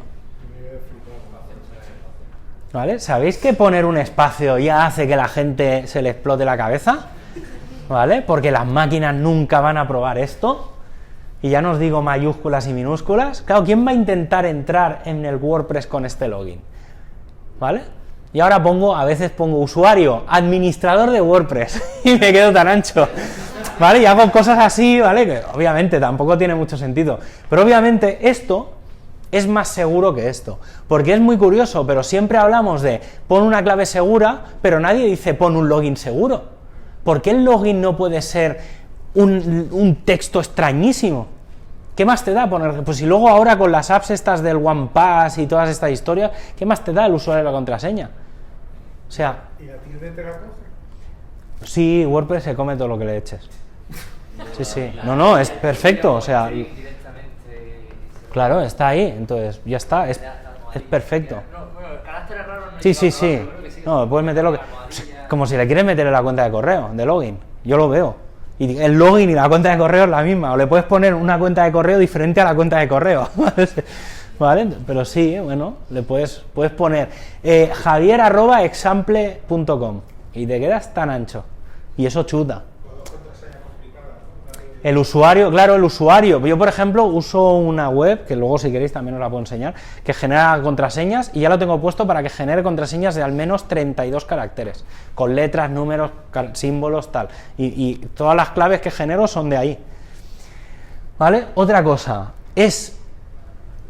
Speaker 1: ¿Vale? ¿Sabéis que poner un espacio ya hace que la gente se le explote la cabeza? ¿Vale? Porque las máquinas nunca van a probar esto. Y ya no os digo mayúsculas y minúsculas. Claro, ¿quién va a intentar entrar en el WordPress con este login? ¿Vale? Y ahora a veces pongo usuario, administrador de WordPress, y me quedo tan ancho, ¿vale? Y hago cosas así, ¿vale? Que obviamente tampoco tiene mucho sentido. Pero obviamente esto es más seguro que esto, porque es muy curioso, pero siempre hablamos de pon una clave segura, pero nadie dice pon un login seguro. ¿Por qué el login no puede ser un texto extrañísimo? ¿qué más te da poner? Pues si luego ahora con las apps estas del OnePass y todas estas historias, ¿qué más te da el usuario de la contraseña? O sea...
Speaker 3: ¿Y la tilde te la coge?
Speaker 1: Sí, WordPress se come todo lo que le eches. Sí, sí. No, es perfecto, o sea... Claro, está ahí, entonces ya está, es perfecto. Sí. No, puedes meterlo como si le quieres meter en la cuenta de correo, de login. Yo lo veo. Y el login y la cuenta de correo es la misma. O le puedes poner una cuenta de correo diferente a la cuenta de correo. ¿Vale? Pero sí, bueno, le puedes poner javier@example.com y te quedas tan ancho. Y eso chuta. El usuario, claro, el usuario. Yo, por ejemplo, uso una web, que luego si queréis también os la puedo enseñar, que genera contraseñas y ya lo tengo puesto para que genere contraseñas de al menos 32 caracteres, con letras, números, símbolos, tal. Y todas las claves que genero son de ahí. ¿Vale? Otra cosa, es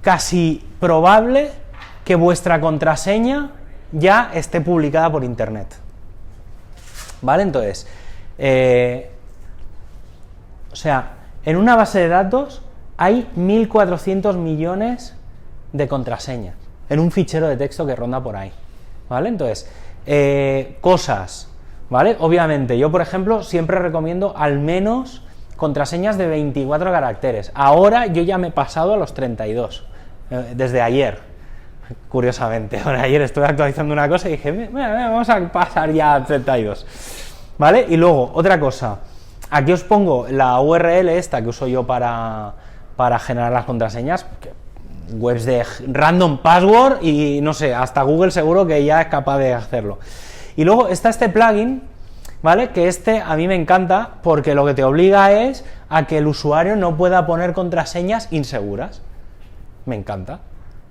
Speaker 1: casi probable que vuestra contraseña ya esté publicada por internet. ¿Vale? Entonces, o sea, en una base de datos hay 1.400 millones de contraseñas en un fichero de texto que ronda por ahí, ¿vale? Entonces, cosas, ¿vale? Obviamente, yo, por ejemplo, siempre recomiendo al menos contraseñas de 24 caracteres. Ahora yo ya me he pasado a los 32, desde ayer, curiosamente. Ahora, ayer estuve actualizando una cosa y dije, vamos a pasar ya a 32, ¿vale? Y luego, otra cosa. Aquí os pongo la URL esta que uso yo para generar las contraseñas, webs de random password y no sé, hasta Google seguro que ya es capaz de hacerlo. Y luego está este plugin, ¿vale? Que a mí me encanta porque lo que te obliga es a que el usuario no pueda poner contraseñas inseguras. Me encanta.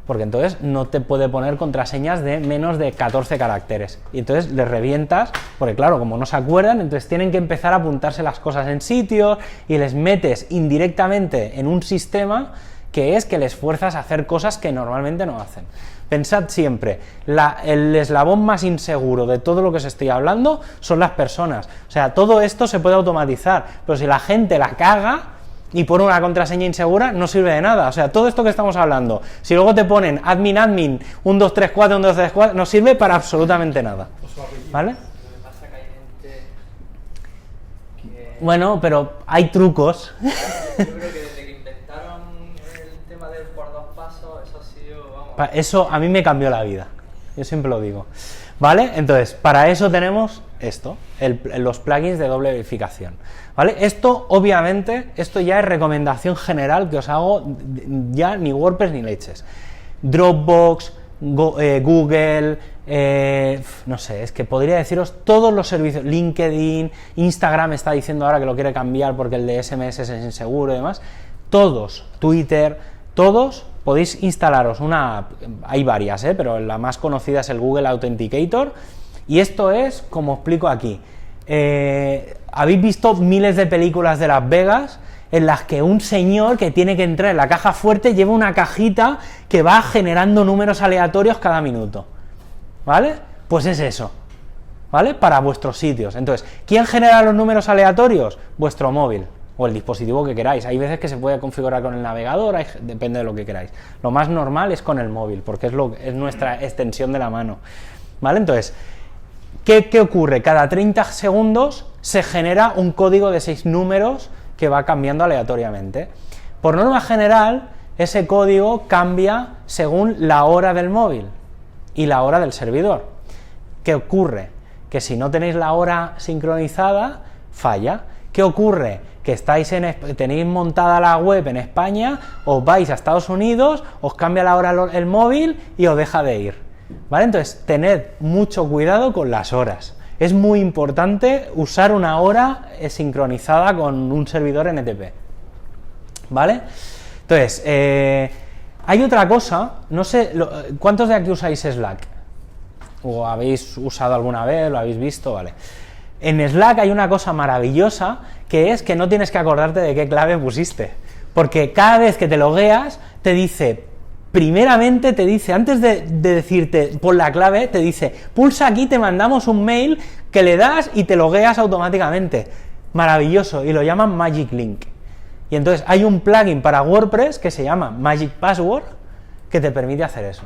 Speaker 1: Porque entonces no te puede poner contraseñas de menos de 14 caracteres. Y entonces les revientas, porque claro, como no se acuerdan, entonces tienen que empezar a apuntarse las cosas en sitios y les metes indirectamente en un sistema que es que les fuerzas a hacer cosas que normalmente no hacen. Pensad siempre, el eslabón más inseguro de todo lo que os estoy hablando son las personas. O sea, todo esto se puede automatizar, pero si la gente la caga y pone una contraseña insegura, no sirve de nada. O sea, todo esto que estamos hablando, si luego te ponen admin 1234, 1234, no sirve para absolutamente nada. ¿Vale? Bueno, pero hay trucos.
Speaker 7: Yo creo que desde que inventaron el tema del por dos pasos, eso ha sido, vamos...
Speaker 1: Eso a mí me cambió la vida. Yo siempre lo digo. ¿Vale? Entonces, para eso tenemos esto, los plugins de doble verificación. ¿Vale? Esto, obviamente, esto ya es recomendación general que os hago, ya ni WordPress ni leches. Dropbox, Google, no sé, es que podría deciros todos los servicios, LinkedIn, Instagram está diciendo ahora que lo quiere cambiar porque el de SMS es inseguro y demás, todos, Twitter, todos podéis instalaros una app, hay varias, pero la más conocida es el Google Authenticator, y esto es, como explico aquí, habéis visto miles de películas de Las Vegas en las que un señor que tiene que entrar en la caja fuerte lleva una cajita que va generando números aleatorios cada minuto, ¿vale? Pues es eso, ¿vale? Para vuestros sitios. Entonces, ¿quién genera los números aleatorios? Vuestro móvil o el dispositivo que queráis. Hay veces que se puede configurar con el navegador, depende de lo que queráis. Lo más normal es con el móvil, porque es nuestra extensión de la mano, ¿vale? Entonces, ¿qué ocurre? Cada 30 segundos se genera un código de 6 números que va cambiando aleatoriamente. Por norma general, ese código cambia según la hora del móvil y la hora del servidor. ¿Qué ocurre? Que si no tenéis la hora sincronizada, falla. ¿Qué ocurre? Que tenéis montada la web en España, os vais a Estados Unidos, os cambia la hora el móvil y os deja de ir. ¿Vale? Entonces, tened mucho cuidado con las horas. Es muy importante usar una hora sincronizada con un servidor NTP. ¿Vale? Entonces, hay otra cosa, no sé, ¿cuántos de aquí usáis Slack? ¿O habéis usado alguna vez, lo habéis visto? Vale. En Slack hay una cosa maravillosa, que es que no tienes que acordarte de qué clave pusiste. Porque cada vez que te logueas, te dice... Primeramente te dice, antes de decirte pon la clave, te dice, pulsa aquí, te mandamos un mail que le das y te logueas automáticamente. Maravilloso, y lo llaman Magic Link. Y entonces hay un plugin para WordPress que se llama Magic Password que te permite hacer eso,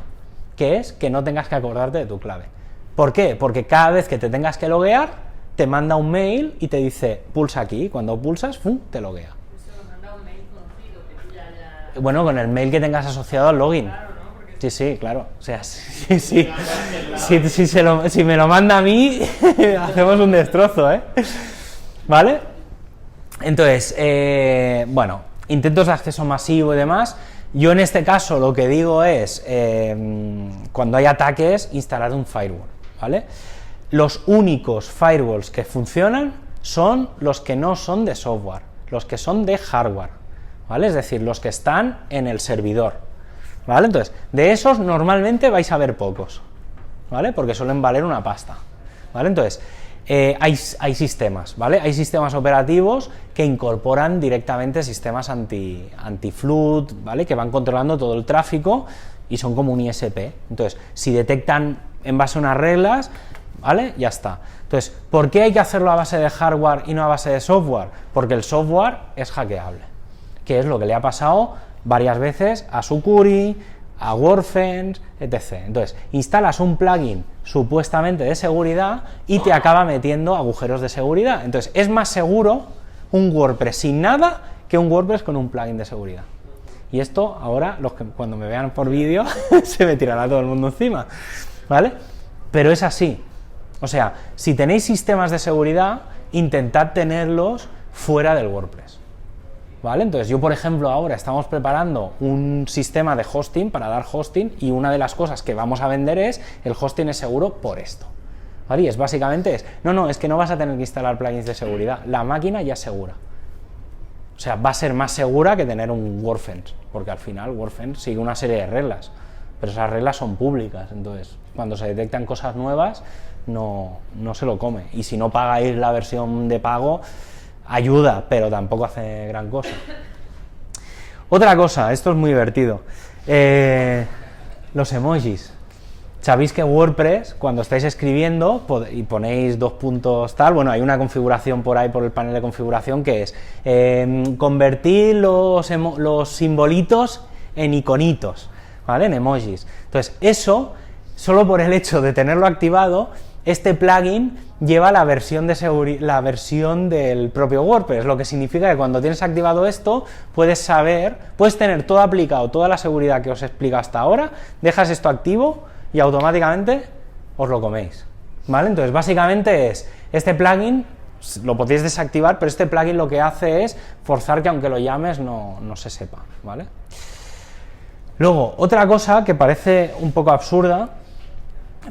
Speaker 1: que es que no tengas que acordarte de tu clave. ¿Por qué? Porque cada vez que te tengas que loguear, te manda un mail y te dice, pulsa aquí, cuando pulsas, ¡fum!, te loguea. Bueno, con el mail que tengas asociado al login. Sí, sí, claro. O sea, sí, sí. Si me lo manda a mí, hacemos un destrozo, ¿eh? ¿Vale? Entonces, bueno, intentos de acceso masivo y demás. Yo en este caso lo que digo es, cuando hay ataques, instalar un firewall, ¿vale? Los únicos firewalls que funcionan son los que no son de software, los que son de hardware, ¿vale? Es decir, los que están en el servidor, ¿vale? Entonces, de esos normalmente vais a ver pocos, ¿vale? Porque suelen valer una pasta, ¿vale? Entonces, hay sistemas, ¿vale? Hay sistemas operativos que incorporan directamente sistemas anti-flood, ¿vale? Que van controlando todo el tráfico y son como un ISP. Entonces, si detectan en base a unas reglas, ¿vale? Ya está. Entonces, ¿por qué hay que hacerlo a base de hardware y no a base de software? Porque el software es hackeable, que es lo que le ha pasado varias veces a Sucuri, a WordFence, etc. Entonces, instalas un plugin supuestamente de seguridad y te acaba metiendo agujeros de seguridad. Entonces, es más seguro un WordPress sin nada que un WordPress con un plugin de seguridad. Y esto ahora, cuando me vean por vídeo, se me tirará todo el mundo encima, ¿vale? Pero es así. O sea, si tenéis sistemas de seguridad, intentad tenerlos fuera del WordPress, ¿vale? Entonces, yo, por ejemplo, ahora estamos preparando un sistema de hosting para dar hosting y una de las cosas que vamos a vender es el hosting es seguro por esto, ¿vale? Y es básicamente es que no vas a tener que instalar plugins de seguridad, la máquina ya es segura. O sea, va a ser más segura que tener un WordFence, porque al final WordFence sigue una serie de reglas, pero esas reglas son públicas, entonces cuando se detectan cosas nuevas no se lo come, y si no pagáis la versión de pago ayuda, pero tampoco hace gran cosa. Otra cosa, esto es muy divertido, los emojis. Sabéis que WordPress, cuando estáis escribiendo y ponéis 2 puntos tal, bueno, hay una configuración por ahí por el panel de configuración que es convertir los simbolitos en iconitos, ¿vale? En emojis. Entonces, eso, solo por el hecho de tenerlo activado, este plugin lleva la versión del propio WordPress, lo que significa que cuando tienes activado esto, puedes tener todo aplicado, toda la seguridad que os he explicado hasta ahora, dejas esto activo y automáticamente os lo coméis, ¿vale? Entonces, básicamente este plugin lo podéis desactivar, pero este plugin lo que hace es forzar que aunque lo llames no se sepa, ¿vale? Luego, otra cosa que parece un poco absurda,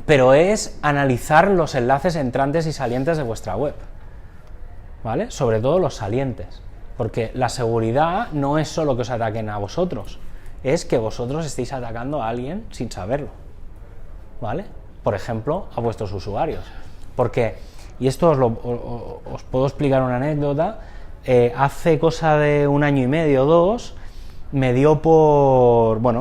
Speaker 1: pero es analizar los enlaces entrantes y salientes de vuestra web, ¿vale? Sobre todo los salientes, porque la seguridad no es solo que os ataquen a vosotros, es que vosotros estéis atacando a alguien sin saberlo, ¿vale? Por ejemplo, a vuestros usuarios. Porque, y esto os puedo explicar una anécdota, hace cosa de 1 año y medio o 2, me dio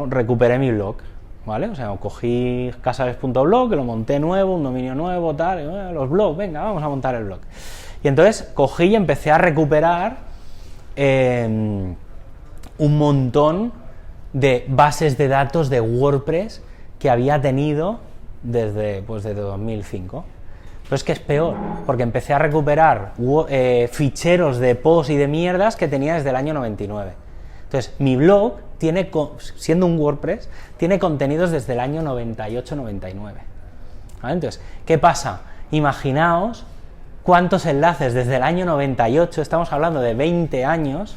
Speaker 1: recuperé mi blog, ¿vale? O sea, cogí casales.blog, que lo monté nuevo, un dominio nuevo, tal, los blogs, venga, vamos a montar el blog. Y entonces cogí y empecé a recuperar un montón de bases de datos de WordPress que había tenido desde 2005. Pero es que es peor, porque empecé a recuperar ficheros de posts y de mierdas que tenía desde el año 99. Entonces, mi blog siendo un WordPress, tiene contenidos desde el año 98-99. ¿Vale? Entonces, ¿qué pasa? Imaginaos cuántos enlaces desde el año 98, estamos hablando de 20 años,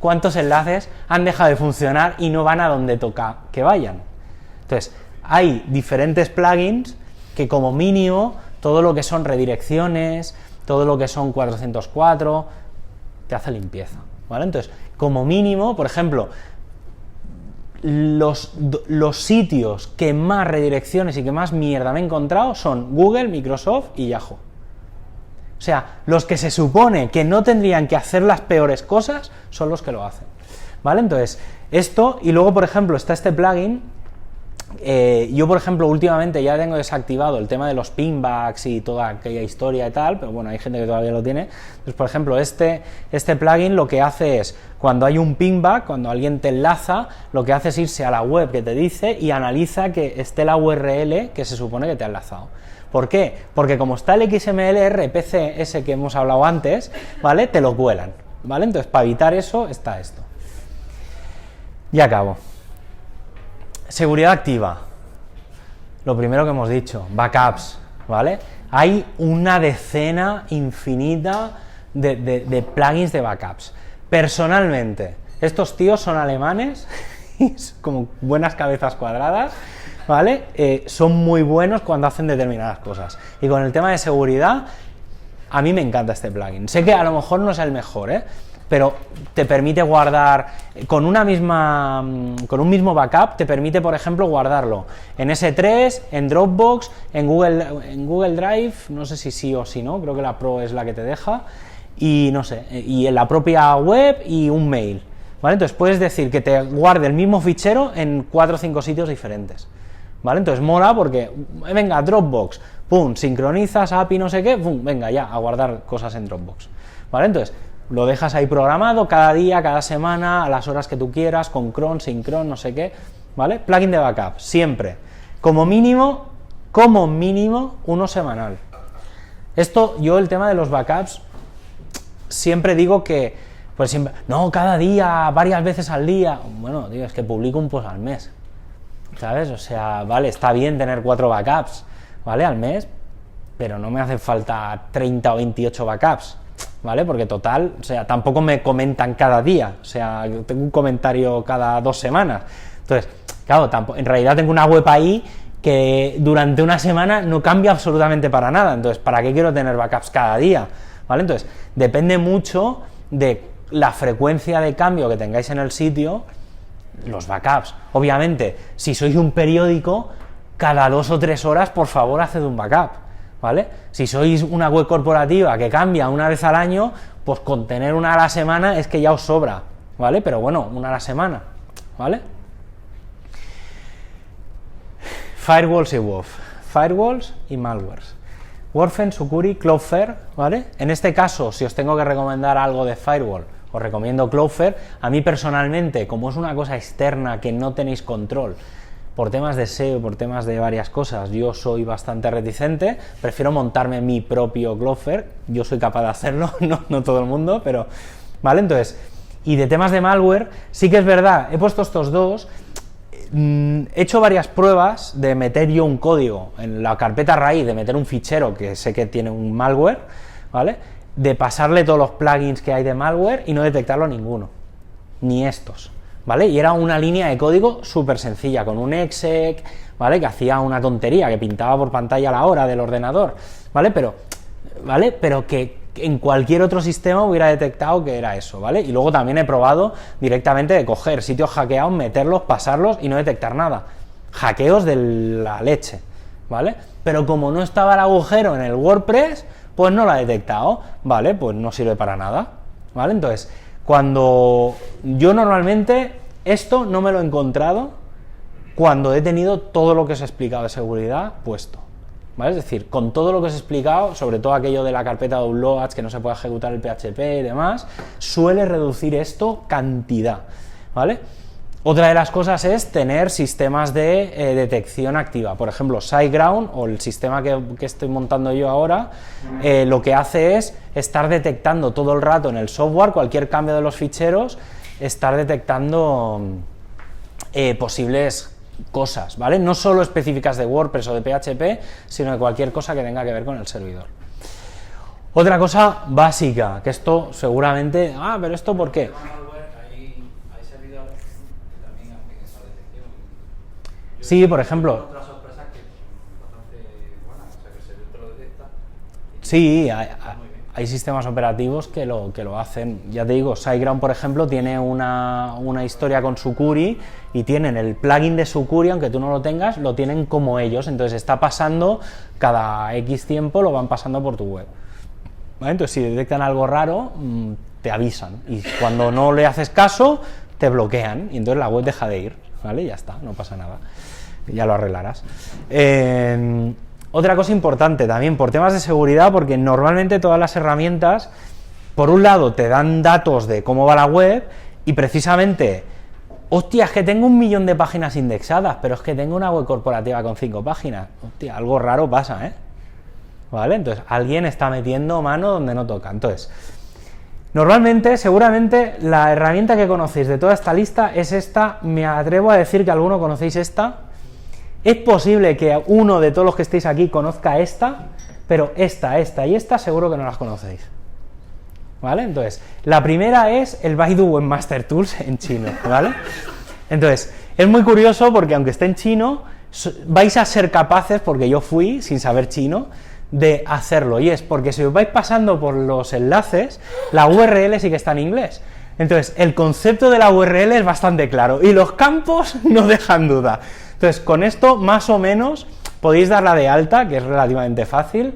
Speaker 1: cuántos enlaces han dejado de funcionar y no van a donde toca que vayan. Entonces, hay diferentes plugins que como mínimo, todo lo que son redirecciones, todo lo que son 404, te hace limpieza, ¿vale? Entonces, como mínimo, por ejemplo, los sitios que más redirecciones y que más mierda me he encontrado son Google, Microsoft y Yahoo. O sea, los que se supone que no tendrían que hacer las peores cosas son los que lo hacen, ¿vale? Entonces, esto, y luego, por ejemplo, está este plugin Yo, por ejemplo, últimamente ya tengo desactivado el tema de los pingbacks y toda aquella historia y tal, pero bueno, hay gente que todavía lo tiene. Entonces, por ejemplo, este plugin lo que hace es, cuando hay un pingback, cuando alguien te enlaza, lo que hace es irse a la web que te dice y analiza que esté la URL que se supone que te ha enlazado. ¿Por qué? Porque como está el XML RPC, ese que hemos hablado antes, ¿vale? Te lo cuelan, ¿vale? Entonces, para evitar eso, está esto. Ya acabo. Seguridad activa. Lo primero que hemos dicho, backups, ¿vale? Hay una decena infinita de plugins de backups. Personalmente, estos tíos son alemanes, como buenas cabezas cuadradas, ¿vale? Son muy buenos cuando hacen determinadas cosas. Y con el tema de seguridad, a mí me encanta este plugin. Sé que a lo mejor no es el mejor, pero te permite guardar con un mismo backup, te permite, por ejemplo, guardarlo en S3, en Dropbox, en Google Drive, no sé si sí o si no, creo que la Pro es la que te deja, y no sé, y en la propia web y un mail, ¿vale? Entonces puedes decir que te guarde el mismo fichero en 4 o 5 sitios diferentes, ¿vale? Entonces mola porque, venga, Dropbox, pum, sincronizas, API, no sé qué, pum, venga ya, a guardar cosas en Dropbox, ¿vale? Entonces, lo dejas ahí programado cada día, cada semana, a las horas que tú quieras, con cron, sin cron, no sé qué, ¿vale? Plugin de backup, siempre. Como mínimo, uno semanal. Esto, yo el tema de los backups, siempre digo que, pues siempre, no, cada día, varias veces al día. Bueno, tío, es que publico un post al mes, ¿sabes? O sea, vale, está bien tener 4 backups, ¿vale? Al mes, pero no me hace falta 30 o 28 backups. ¿Vale? Porque total, o sea, tampoco me comentan cada día, o sea, yo tengo un comentario cada 2 semanas. Entonces, claro, en realidad tengo una web ahí que durante una semana no cambia absolutamente para nada. Entonces, ¿para qué quiero tener backups cada día? ¿Vale? Entonces, depende mucho de la frecuencia de cambio que tengáis en el sitio, los backups. Obviamente, si sois un periódico, cada 2 o 3 horas, por favor, haced un backup. ¿Vale? Si sois una web corporativa que cambia una vez al año, pues con tener una a la semana es que ya os sobra, ¿vale? Pero bueno, una a la semana, ¿vale? Firewalls y WOF. Firewalls y malwares. Wordfence, Sucuri, Cloudflare, ¿vale? En este caso, si os tengo que recomendar algo de firewall, os recomiendo Cloudflare. A mí personalmente, como es una cosa externa que no tenéis control, por temas de SEO, por temas de varias cosas, yo soy bastante reticente, prefiero montarme mi propio Cloudflare, yo soy capaz de hacerlo, no todo el mundo, pero, ¿vale? Entonces, y de temas de malware, sí que es verdad, he puesto estos dos, he hecho varias pruebas de meter yo un código en la carpeta raíz, de meter un fichero que sé que tiene un malware, ¿vale? De pasarle todos los plugins que hay de malware y no detectarlo ninguno, ni estos. ¿Vale? Y era una línea de código súper sencilla, con un exec, ¿vale? Que hacía una tontería, que pintaba por pantalla la hora del ordenador, ¿vale? Pero que en cualquier otro sistema hubiera detectado que era eso, ¿vale? Y luego también he probado directamente de coger sitios hackeados, meterlos, pasarlos y no detectar nada. Hackeos de la leche, ¿vale? Pero como no estaba el agujero en el WordPress, pues no lo ha detectado, ¿vale? Pues no sirve para nada, ¿vale? Entonces, cuando yo normalmente esto no me lo he encontrado cuando he tenido todo lo que os he explicado de seguridad puesto, ¿vale? Es decir, con todo lo que os he explicado, sobre todo aquello de la carpeta de downloads, que no se puede ejecutar el PHP y demás, suele reducir esto cantidad, ¿vale? Otra de las cosas es tener sistemas de detección activa. Por ejemplo, SiteGround, o el sistema que estoy montando yo ahora, lo que hace es estar detectando todo el rato en el software, cualquier cambio de los ficheros, estar detectando posibles cosas, ¿vale? No solo específicas de WordPress o de PHP, sino de cualquier cosa que tenga que ver con el servidor. Otra cosa básica, que esto seguramente... pero ¿esto por qué? Sí, por ejemplo. Sí, hay sistemas operativos que lo hacen. Ya te digo, SiteGround, por ejemplo, tiene una historia con Sucuri y tienen el plugin de Sucuri, aunque tú no lo tengas, lo tienen como ellos. Entonces está pasando, cada X tiempo lo van pasando por tu web, ¿vale? Entonces si detectan algo raro, te avisan. Y cuando no le haces caso, te bloquean y entonces la web deja de ir, ¿vale? Y ya está, no pasa nada. ya lo arreglarás. Otra cosa importante también, por temas de seguridad, porque normalmente todas las herramientas, por un lado, te dan datos de cómo va la web, y precisamente, hostia, es que tengo 1 millón de páginas indexadas, pero es que tengo una web corporativa con 5 páginas. Hostia, algo raro pasa, ¿eh? ¿Vale? Entonces, alguien está metiendo mano donde no toca. Entonces, normalmente, seguramente, la herramienta que conocéis de toda esta lista es esta. Me atrevo a decir que alguno conocéis esta. Es posible que uno de todos los que estéis aquí conozca esta, pero esta y esta seguro que no las conocéis. ¿Vale? Entonces, la primera es el Baidu Webmaster Tools en chino, ¿vale? Entonces, es muy curioso porque aunque esté en chino, vais a ser capaces, porque yo fui, sin saber chino, de hacerlo, y es porque si os vais pasando por los enlaces, la URL sí que está en inglés. Entonces, el concepto de la URL es bastante claro, y los campos no dejan duda. Entonces, con esto, más o menos, podéis darla de alta, que es relativamente fácil,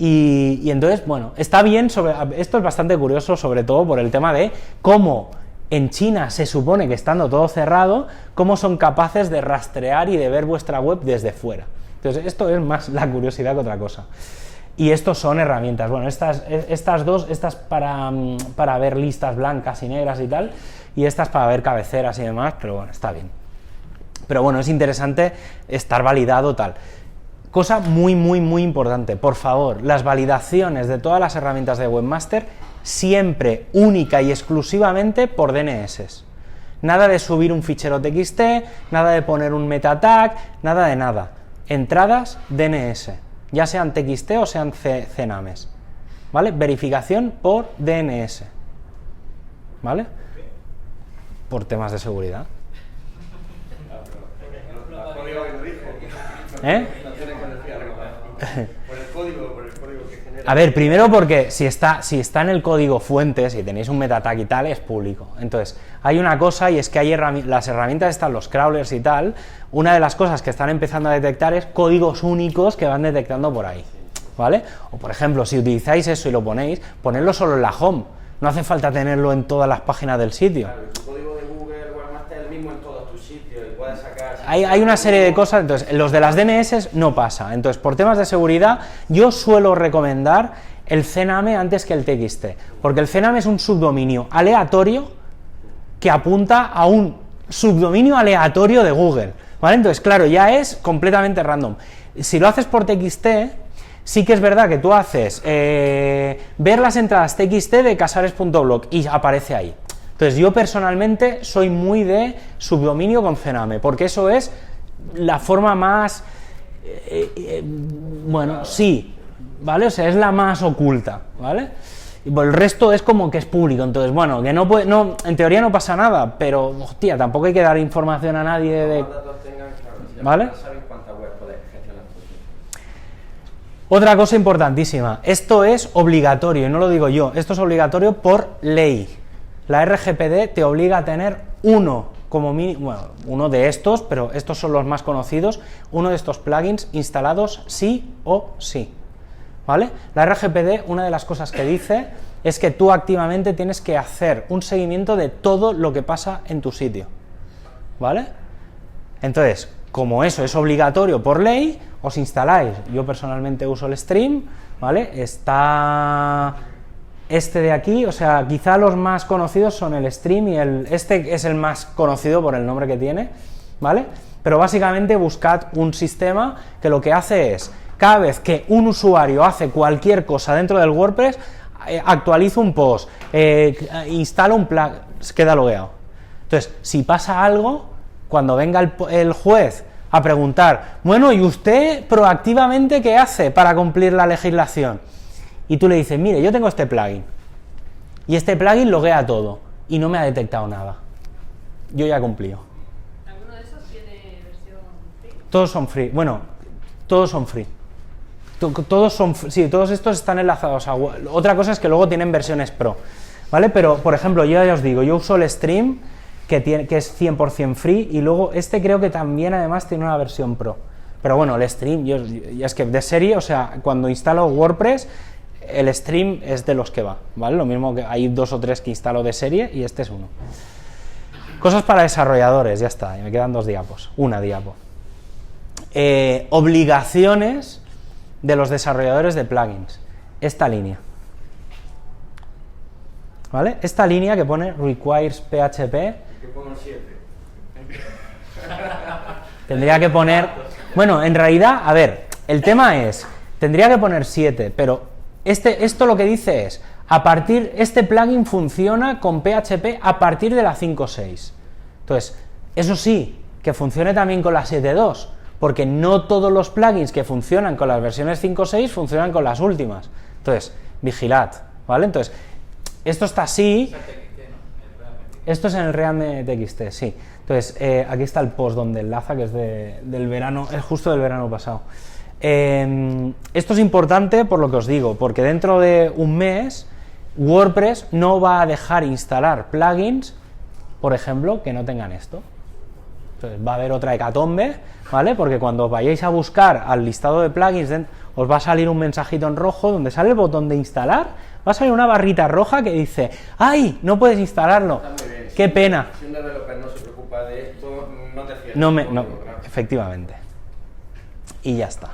Speaker 1: y entonces, bueno, está bien, esto es bastante curioso, sobre todo por el tema de cómo en China se supone que estando todo cerrado, cómo son capaces de rastrear y de ver vuestra web desde fuera. Entonces, esto es más la curiosidad que otra cosa. Y estos son herramientas. Bueno, estas dos, estas para ver listas blancas y negras y tal, y estas para ver cabeceras y demás, pero bueno, está bien. Pero bueno, es interesante estar validado tal. Cosa muy, muy, muy importante, por favor, las validaciones de todas las herramientas de Webmaster siempre única y exclusivamente por DNS. Nada de subir un fichero TXT, nada de poner un meta tag, nada de nada. Entradas DNS, ya sean TXT o sean CNAMEs, ¿vale? Verificación por DNS, ¿vale? Por temas de seguridad. ¿Eh?
Speaker 2: Por el código que genera.
Speaker 1: A ver, primero porque si está en el código fuente, si tenéis un meta tag y tal, es público. Entonces, hay una cosa, y es que hay las herramientas están los crawlers y tal, una de las cosas que están empezando a detectar es códigos únicos que van detectando por ahí, ¿vale? O por ejemplo, si utilizáis eso y lo ponéis, ponedlo solo en la home, no hace falta tenerlo en todas las páginas del sitio.
Speaker 2: Claro, tu código de Google Webmaster es el mismo en todos tus sitios y puedes sacar...
Speaker 1: Hay una serie de cosas, entonces, los de las DNS no pasa. Entonces, por temas de seguridad, yo suelo recomendar el CNAME antes que el TXT, porque el CNAME es un subdominio aleatorio que apunta a un subdominio aleatorio de Google, ¿vale? Entonces, claro, ya es completamente random. Si lo haces por TXT, sí que es verdad que tú haces ver las entradas TXT de casares.blog y aparece ahí. Entonces, yo personalmente soy muy de subdominio con CNAME, porque eso es la forma más, bueno, sí, ¿vale? O sea, es la más oculta, ¿vale? Y pues el resto es como que es público, entonces, bueno, que no puede, no, en teoría no pasa nada, pero, hostia, tampoco hay que dar información a nadie de... ¿Vale? Otra cosa importantísima, esto es obligatorio, y no lo digo yo, esto es obligatorio por ley. La RGPD te obliga a tener uno, como mínimo, bueno, uno de estos, pero estos son los más conocidos, uno de estos plugins instalados sí o sí, ¿vale? La RGPD, una de las cosas que dice es que tú activamente tienes que hacer un seguimiento de todo lo que pasa en tu sitio, ¿vale? Entonces, como eso es obligatorio por ley, os instaláis, yo personalmente uso el Stream, ¿vale? Está este de aquí, o sea, quizá los más conocidos son el Stream y este es el más conocido por el nombre que tiene, ¿vale? Pero básicamente buscad un sistema que lo que hace es, cada vez que un usuario hace cualquier cosa dentro del WordPress, actualiza un post, instala un plugin, queda logueado. Entonces, si pasa algo, cuando venga el juez a preguntar, bueno, ¿y usted proactivamente qué hace para cumplir la legislación? Y tú le dices, mire, yo tengo este plugin, y este plugin loguea todo, y no me ha detectado nada. Yo ya he cumplido.
Speaker 8: ¿Alguno de esos tiene versión free?
Speaker 1: Todos son free, bueno, todos son free. Todos son, sí, todos estos están enlazados a... Otra cosa es que luego tienen versiones pro, ¿vale? Pero, por ejemplo, yo ya os digo, yo uso el Stream, que es 100% free, y luego este creo que también además tiene una versión pro. Pero bueno, el Stream, ya es que de serie, o sea, cuando instalo WordPress, el Stream es de los que va, ¿vale? Lo mismo que hay 2 o 3 que instalo de serie y este es uno. Cosas para desarrolladores, ya está, y me quedan 2 diapos, una diapo. obligaciones de los desarrolladores de plugins. Esta línea. ¿Vale? Esta línea que pone requires PHP.
Speaker 2: Que pongo 7.
Speaker 1: Tendría que poner... Bueno, en realidad, a ver, el tema es, tendría que poner 7, pero esto lo que dice es, este plugin funciona con PHP a partir de la 5.6. Entonces, eso sí, que funcione también con la 7.2, porque no todos los plugins que funcionan con las versiones 5.6 funcionan con las últimas. Entonces, vigilad, ¿vale? Entonces, esto está así, esto es en el Readme TXT, sí. Entonces, aquí está el post donde enlaza, que es del verano, es justo del verano pasado. Esto es importante por lo que os digo, porque dentro de un mes WordPress no va a dejar instalar plugins, por ejemplo, que no tengan esto. Entonces va a haber otra hecatombe, ¿vale? Porque cuando vayáis a buscar al listado de plugins, os va a salir un mensajito en rojo donde sale el botón de instalar, va a salir una barrita roja que dice, ¡ay! No puedes instalarlo. ¡Qué pena!
Speaker 2: Si un developer no se preocupa de esto, no te fíes.
Speaker 1: No, efectivamente. Y ya está.